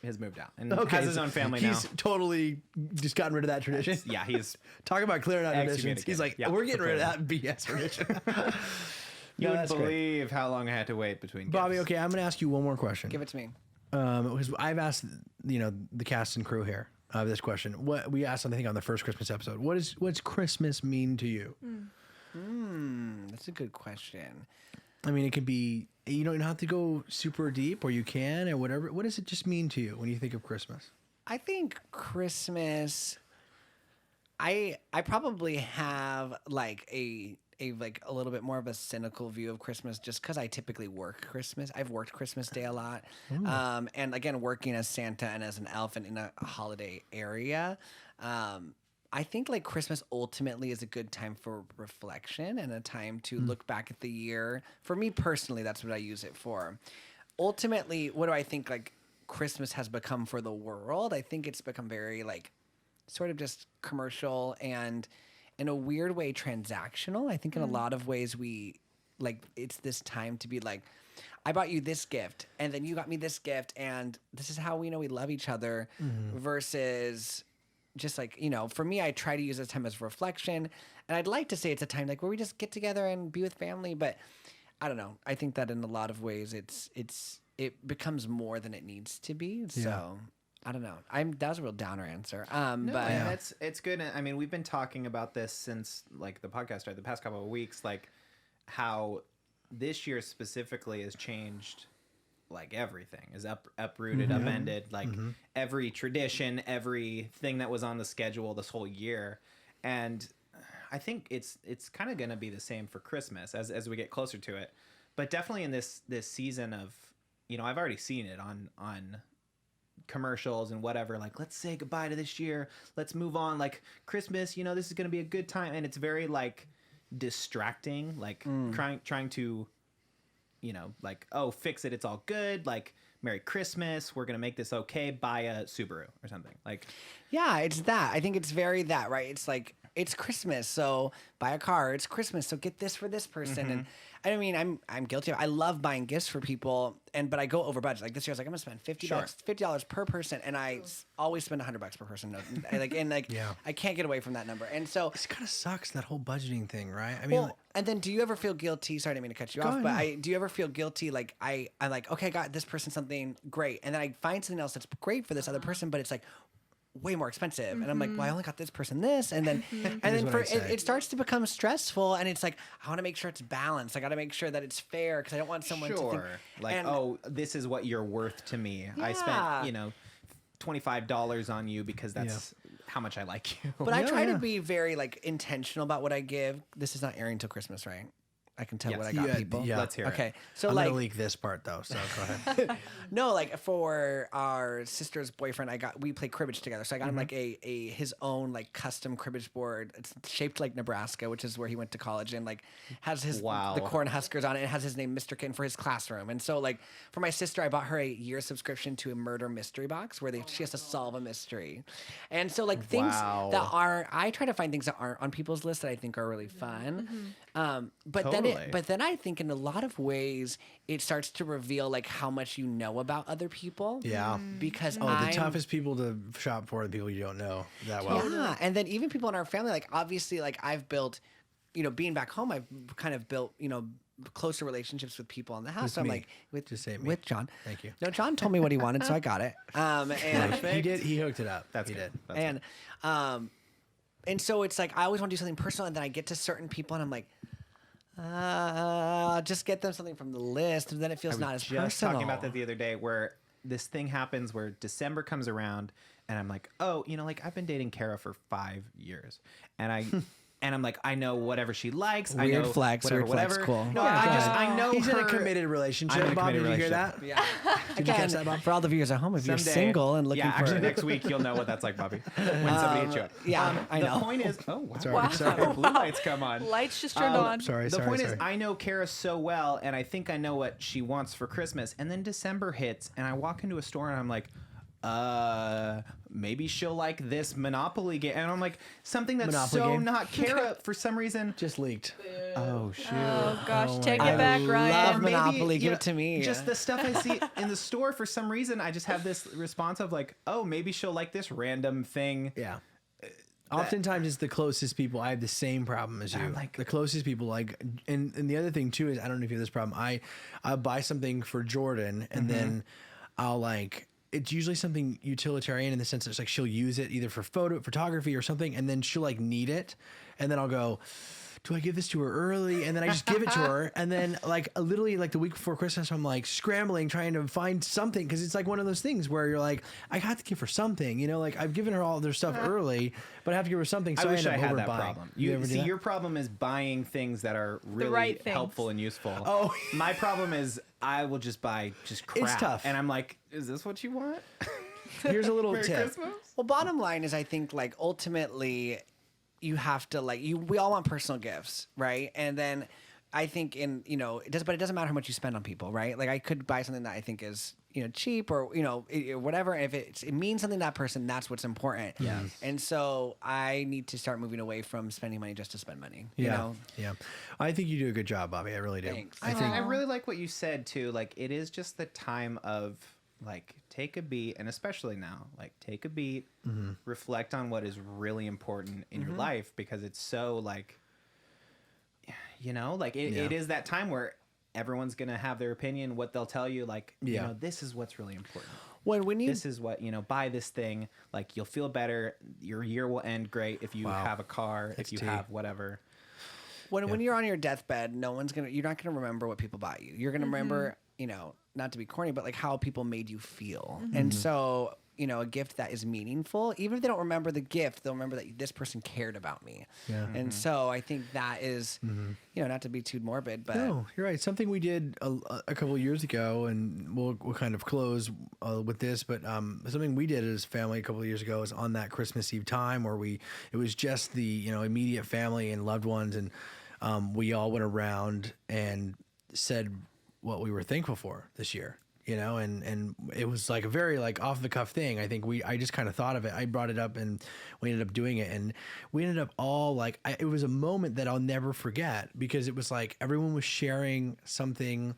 has moved out and has his own family he's now. totally just gotten rid of that tradition. Yeah, he's Talk about clearing out traditions. Excommunicated. He's like, Yeah, we're getting rid of completely. that BS tradition. You No, wouldn't that's great. believe how long I had to wait between Bobby, gifts. okay, I'm going to ask you one more question. Give it to me. Because I've asked, the cast and crew here this question. What we asked, I think, on the first Christmas episode. What's Christmas mean to you? That's a good question. I mean, it could be. You don't have to go super deep, or you can, or whatever. What does it just mean to you when you think of Christmas? I think Christmas. I probably have like a little bit more of a cynical view of Christmas just because I typically work Christmas. I've worked Christmas Day a lot, and again, working as Santa and as an elf and in a holiday area. I think like Christmas ultimately is a good time for reflection and a time to look back at the year. For me personally, that's what I use it for. Ultimately, what do I think like Christmas has become for the world? I think it's become very like sort of just commercial and in a weird way transactional. I think in a lot of ways we like it's this time to be like, I bought you this gift and then you got me this gift and this is how we know we love each other versus just like, for me, I try to use this time as reflection, and I'd like to say it's a time like where we just get together and be with family, but I don't know. I think that in a lot of ways it becomes more than it needs to be. So I don't know. That was a real downer answer. No, but and it's good. I mean, we've been talking about this since like the podcast started, the past couple of weeks, like how this year specifically has changed. Like everything is uprooted, upended. Like every tradition, everything that was on the schedule this whole year, and I think it's kind of going to be the same for Christmas as we get closer to it. But definitely in this season of, I've already seen it on commercials and whatever. Like, let's say goodbye to this year. Let's move on. Like Christmas, this is going to be a good time, and it's very like distracting. Like trying to. Like, oh, fix it. It's all good. Like, Merry Christmas. We're going to make this okay. Buy a Subaru or something. Like, yeah, it's that. I think it's very that, right? It's like, it's Christmas, so buy a car. It's Christmas, so get this for this person. And I mean, I'm guilty of I love buying gifts for people, but I go over budget. Like this year, I was like, I'm going to spend $50 per person, and I always spend $100 per person. I can't get away from that number. And so This kind of sucks, that whole budgeting thing, right? I mean, and then do you ever feel guilty? Sorry, I didn't mean to cut you off, but do you ever feel guilty? Like I'm like, okay, I got this person something great, and then I find something else that's great for this other person, but it's like way more expensive, and I'm like, well, I only got this person this, and then it starts to become stressful, and it's like I want to make sure it's balanced. I got to make sure that it's fair because I don't want someone to think like, oh, this is what you're worth to me. Yeah. I spent $25 on you because that's how much I like you. But I try to be very like intentional about what I give. This is not airing till Christmas, right? I can tell what I got people. Yeah. Let's hear it. Okay, so I'm like gonna leak this part though, so go ahead. no, like for our sister's boyfriend, we play cribbage together. So I got him like his own like custom cribbage board. It's shaped like Nebraska, which is where he went to college, and like has his the corn huskers on it. And has his name Mr. Kitten for his classroom. And so like for my sister, I bought her a year subscription to a murder mystery box where she has to solve a mystery. And so like things that are, I try to find things that aren't on people's list that I think are really fun. But then I think in a lot of ways it starts to reveal like how much you know about other people. Yeah. Because the toughest people to shop for are the people you don't know that well. Yeah. And then even people in our family, like obviously like I've built, being back home, I've kind of built, closer relationships with people in the house. So I'm like with John. Thank you. No, John told me what he wanted, so I got it. And he did. He hooked it up. He did. And so it's like I always want to do something personal, and then I get to certain people, and I'm like, just get them something from the list, and then it feels not as personal. I was just talking about that the other day, where this thing happens where December comes around, and I'm like, oh, like I've been dating Cara for 5 years, and I'm like, I know whatever she likes. Weird I know flex, whatever, weird flex, cool. No, I know he's her. in a committed relationship. Bob, did you hear that? Yeah. Did you catch that, Bob? For all the viewers at home, if you're Someday, single and looking for... actually next week you'll know what that's like, Bobby. When somebody hits you up. Yeah, I know. The point is... Oh, wow. Sorry. Blue lights come on. Lights just turned on. The point is, I know Cara so well, and I think I know what she wants for Christmas. And then December hits, and I walk into a store, and I'm like... maybe she'll like this Monopoly game, and I'm like, something that's not Cara for some reason just leaked. Oh shoot! Oh gosh, take it back, Ryan. I love Monopoly. Give it to me. Just the stuff I see in the store, for some reason, I just have this response of like, oh, maybe she'll like this random thing. Yeah. Oftentimes it's the closest people. I have the same problem as you. Like, the closest people, like, and the other thing too is, I don't know if you have this problem. I buy something for Jordan, and then I'll like. It's usually something utilitarian in the sense that it's like she'll use it either for photography or something, and then she'll like need it, and then I'll go, do I give this to her early? And then I just give it to her, and then like literally like the week before Christmas, I'm like scrambling trying to find something, because it's like one of those things where you're like, I have to give her something, like I've given her all their stuff early, but I have to give her something. So I wish I had that overbuying. problem. You see, your problem is buying things that are really helpful and useful. Oh, my problem is I will just buy crap. It's tough, and I'm like, is this what you want? Here's a little Merry tip. Christmas? Well, bottom line is, I think like ultimately, you have to like we all want personal gifts, right? And then I think it doesn't matter how much you spend on people, right? Like I could buy something that I think is cheap or whatever. If it means something to that person, that's what's important. Yeah. And so I need to start moving away from spending money just to spend money. You know? Yeah. I think you do a good job, Bobby. I really do. Thanks. I really like what you said too. Like, it is just the time of like, take a beat, and especially now, like, take a beat, reflect on what is really important in your life, because it's so like, it is that time where everyone's gonna have their opinion, what they'll tell you, like, this is what's really important. This is what, buy this thing, like, you'll feel better, your year will end great if you have a car, if you have whatever. When you're on your deathbed, you're not gonna remember what people bought you. You're gonna remember, not to be corny, but like how people made you feel. And so, a gift that is meaningful, even if they don't remember the gift, they'll remember that this person cared about me. Yeah. And so I think that is, not to be too morbid, but no, you're right. Something we did a couple of years ago, and we'll kind of close with this, but something we did as a family a couple of years ago is on that Christmas Eve time where it was just the immediate family and loved ones, and we all went around and said what we were thankful for this year, and it was like a very like off the cuff thing. I think I just kind of thought of it. I brought it up and we ended up doing it, and we ended up all like, it was a moment that I'll never forget, because it was like everyone was sharing something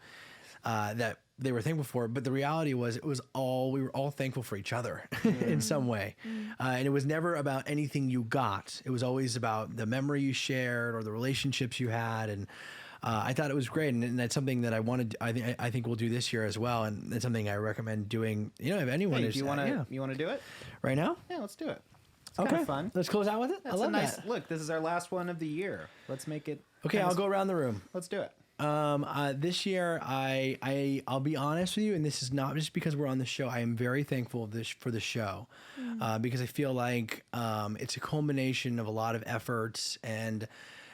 that they were thankful for, but the reality was we were all thankful for each other in some way. And it was never about anything you got. It was always about the memory you shared or the relationships you had. And I thought it was great, and that's something that I wanted. I think we'll do this year as well, and it's something I recommend doing. If anyone is, you want to do it right now? Yeah, let's do it. It's okay, kind of fun. Let's close out with it. That's I love that. Look, this is our last one of the year. Let's make it. Okay, I'll go around the room. Let's do it. This year, I'll be honest with you, and this is not just because we're on the show. I am very thankful for the show, because I feel like it's a culmination of a lot of efforts, and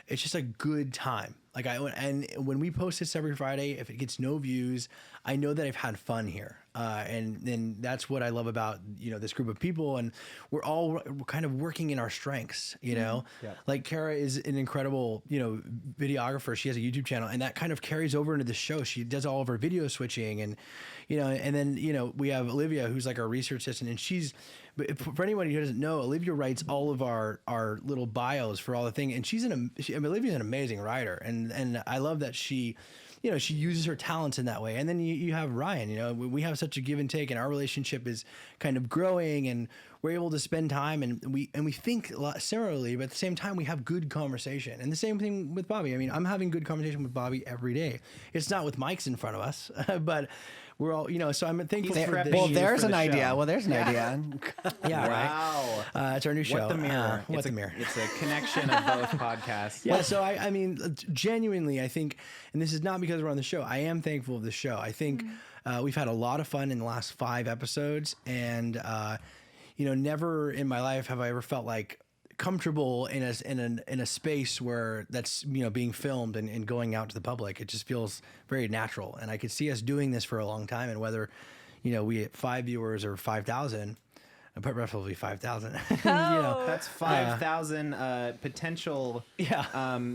it's just a good time. Like and when we post this every Friday, if it gets no views, I know that I've had fun here. And then that's what I love about, this group of people. And we're kind of working in our strengths, like Cara is an incredible, videographer. She has a YouTube channel, and that kind of carries over into the show. She does all of her video switching, and, and then, we have Olivia, who's like our research assistant, and for anyone who doesn't know, Olivia writes all of our little bios for all the things. And Olivia's an amazing writer. And I love that she uses her talents in that way. And then you have Ryan, we have such a give and take, and our relationship is kind of growing, and we're able to spend time, and we think a lot similarly, but at the same time we have good conversation. And the same thing with Bobby. I mean, I'm having good conversation with Bobby every day. It's not with mics in front of us, but we're all, so I'm thankful for this. Well, there's an idea. Well, there's an idea. Yeah. Wow. Right. It's our new show. What the Mirror. What the Mirror. It's a connection of both podcasts. Yeah. So I mean, genuinely, I think, and this is not because we're on the show, I am thankful of the show. I think we've had a lot of fun in the last 5 episodes, and never in my life have I ever felt like comfortable in a space where that's being filmed and going out to the public. It just feels very natural, and I could see us doing this for a long time. And whether we get 5 viewers or 5,000, but preferably 5,000. That's 5,000 potential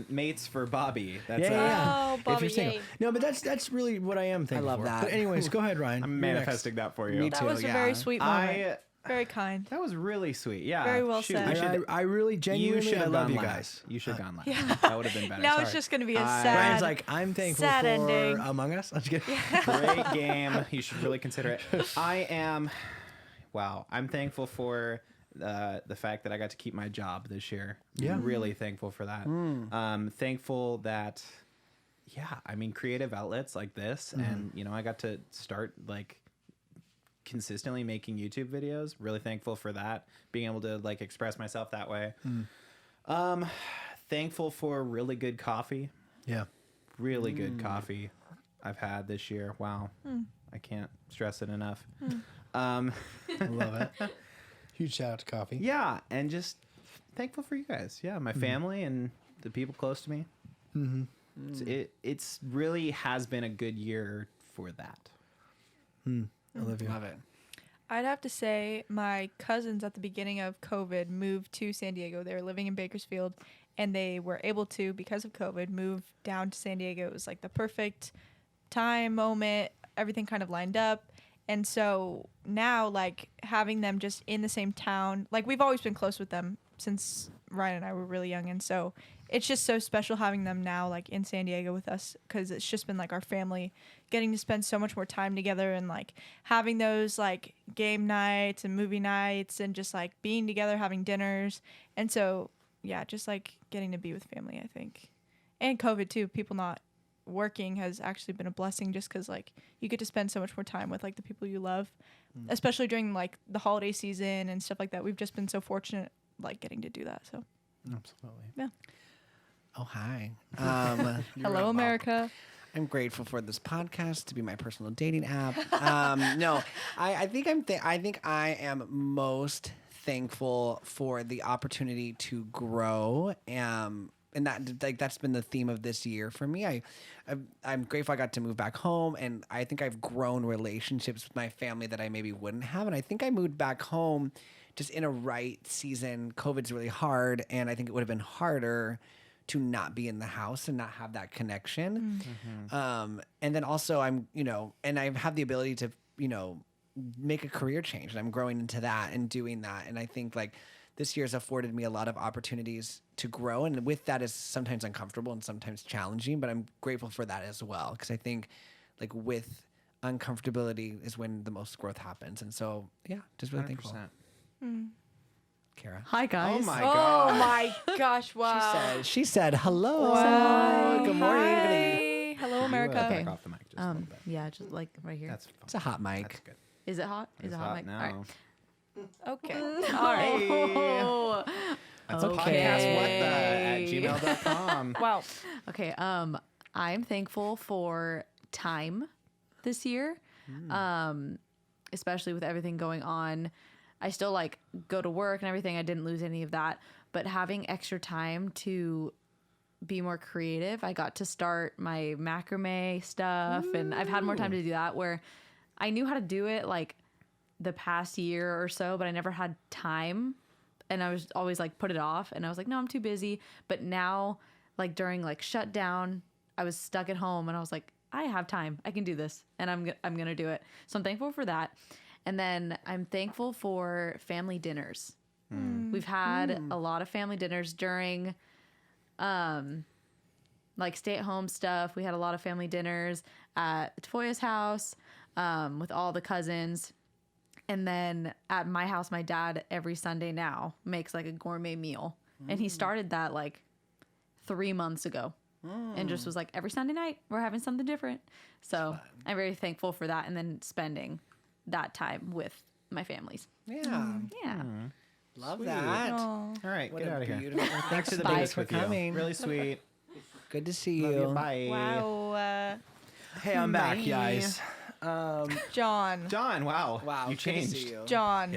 mates for Bobby. That's Oh, Bobby, yay. No, but that's really what I am thankful for. I love that. But anyways, go ahead, Ryan. I'm manifesting that for you. Me That too, was a very sweet moment. Very kind. That was really sweet. Yeah. Very well said. I really genuinely I love you guys. You should have gone last. Yeah. That would have been better. Now it's just going to be a sad. Ryan's like, I'm thankful sad for ending. Among Us. I'm just kidding. Great game. You should really consider it. I'm thankful for the fact that I got to keep my job this year. Yeah. Really thankful for that. Thankful that, creative outlets like this, and, I got to start consistently making YouTube videos. Really thankful for that, being able to express myself that way. Thankful for really good coffee. Yeah. Really good coffee I've had this year. Wow. I can't stress it enough. I love it. Huge shout out to coffee. Yeah, and just thankful for you guys. Yeah, my family and the people close to me. It's really has been a good year for that. Olivia. Love it. I'd have to say my cousins at the beginning of COVID moved to San Diego. They were living in Bakersfield, and they were able to, because of COVID, move down to San Diego. It was the perfect time, moment, everything kind of lined up. And so now, having them just in the same town, we've always been close with them since Ryan and I were really young. And so it's just so special having them now, in San Diego with us, because it's just been, our family getting to spend so much more time together, and, having those, game nights and movie nights, and just, being together, having dinners. And so, yeah, just, getting to be with family, I think. And COVID, too. People not working has actually been a blessing, just because you get to spend so much more time with the people you love, especially during the holiday season and stuff like that. We've just been so fortunate getting to do that. So absolutely. Yeah. Oh, hi. Hello, America. I'm grateful for this podcast to be my personal dating app. No, I think I am most thankful for the opportunity to grow. And that's been the theme of this year for me. I'm grateful I got to move back home, and I think I've grown relationships with my family that I maybe wouldn't have. And I think I moved back home just in a right season. COVID's really hard, and I think it would have been harder to not be in the house and not have that connection. And then also and I have the ability to, make a career change, and I'm growing into that and doing that. And I think this year has afforded me a lot of opportunities to grow. And with that is sometimes uncomfortable and sometimes challenging, but I'm grateful for that as well. Because I think with uncomfortability is when the most growth happens. And so, yeah, just really 100%. thankful. Cara. Hi, guys. Oh, my Oh God. my gosh! Wow. She said hello. Wow. Good morning. Hi. Hello, America. Back off the mic just a little bit. Yeah, just right here. That's fine. It's a hot mic. That's good. Is it hot? Is It's it hot, mic? now. All right. Okay. All right. That's Okay. a podcast @gmail.com. Wow. Okay. I'm thankful for time this year, especially with everything going on. I still go to work and everything. I didn't lose any of that, but having extra time to be more creative. I got to start my macrame stuff, and I've had more time to do that, where I knew how to do it like the past year or so, but I never had time, and I was always like put it off, and I was like, no, I'm too busy. But now, like during like shutdown, I was stuck at home, and I was like, I have time. I can do this, and I'm going to do it. So I'm thankful for that. And then I'm thankful for family dinners. We've had a lot of family dinners during like stay-at-home stuff. We had a lot of family dinners at Tafolla's house with all the cousins. And then at my house, my dad every Sunday now makes like a gourmet meal. And he started that like 3 months ago. And just was like, every Sunday night, we're having something different. So I'm very thankful for that. And then spending that time with my families. Yeah. Yeah. Love Sweet. that. All right, What get a out of here. beautiful- Back to the Thanks base for with you. coming. Really sweet. Good to see Love you. you. Bye. Wow. Hey, I'm back, guys. John. John, wow. Wow. You good to changed. see you. John.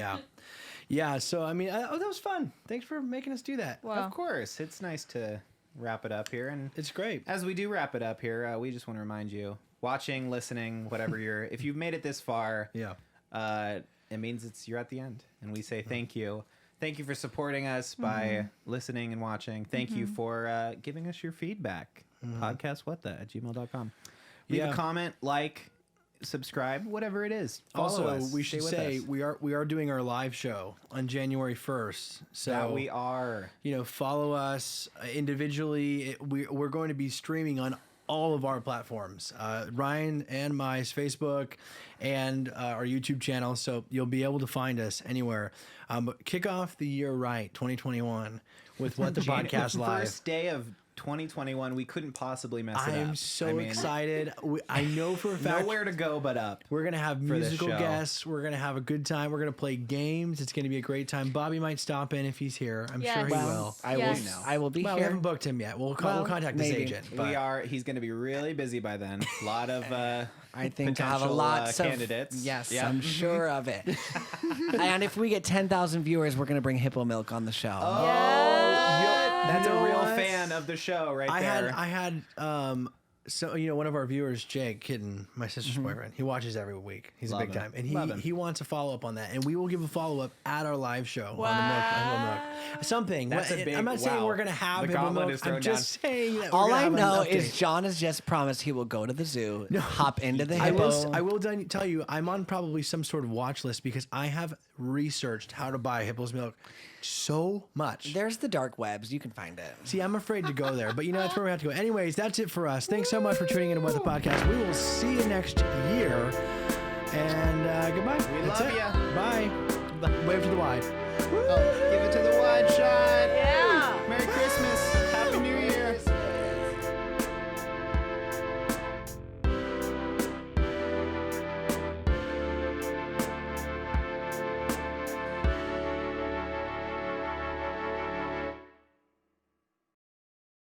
Yeah. So I mean, that was fun. Thanks for making us do that. Wow. Of course. It's nice to wrap it up here. And It's great. as we do wrap it up here, we just want to remind you, watching, listening, whatever if you've made it this far, it means you're at the end. And we say thank you. Thank you for supporting us by listening and watching. Thank you for giving us your feedback. Podcastwhatthe@gmail.com. Leave a comment, like, subscribe, whatever it is. Follow Also, us. we should Stay say with us. we are doing our live show on January 1st. So that we are. Follow us individually. We're going to be streaming on all of our platforms, Ryan and my's Facebook and our YouTube channel. So you'll be able to find us anywhere. But kick off the year right, 2021, with What the Podcast Live. First day of 2021, we couldn't possibly mess it up. I'm so excited. I know for a fact nowhere to go but up. We're going to have for this musical show. guests. We're going to have a good time. We're going to play games. It's going to be a great time. Bobby might stop in if he's here. I'm sure he will. I will be We here. haven't booked him yet. We'll contact his agent. But He's going to be really busy by then. A lot of I think I have a potential, lot of candidates. Yes, Yeah. I'm sure of it. And if we get 10,000 viewers, we're going to bring Hippo Milk on the show. That's You know a real what? fan of the show right there. I had so one of our viewers, Jake Kitten, my sister's boyfriend, he watches every week. He's Love a big him. time, and Love him. he wants a follow up on that, and we will give a follow up at our live show on the Milk. Something. That's a big- I'm not saying wow. we're gonna have The Hippo gauntlet Milk. is thrown I'm just saying that. All we're gonna I have an know update. is John has just promised he will go to the zoo, hop into the I hippo. will tell you, I'm on probably some sort of watch list because I have researched how to buy Hippo's milk so much. There's the dark webs. You can find it. See, I'm afraid to go there, but that's where we have to go. Anyways, that's it for us. Thanks so much for tuning in to What the Podcast. We will see you next year. And goodbye. We That's love it. ya. Bye. Wave to the wide. Give it to the wide shot. Yeah. Merry Christmas.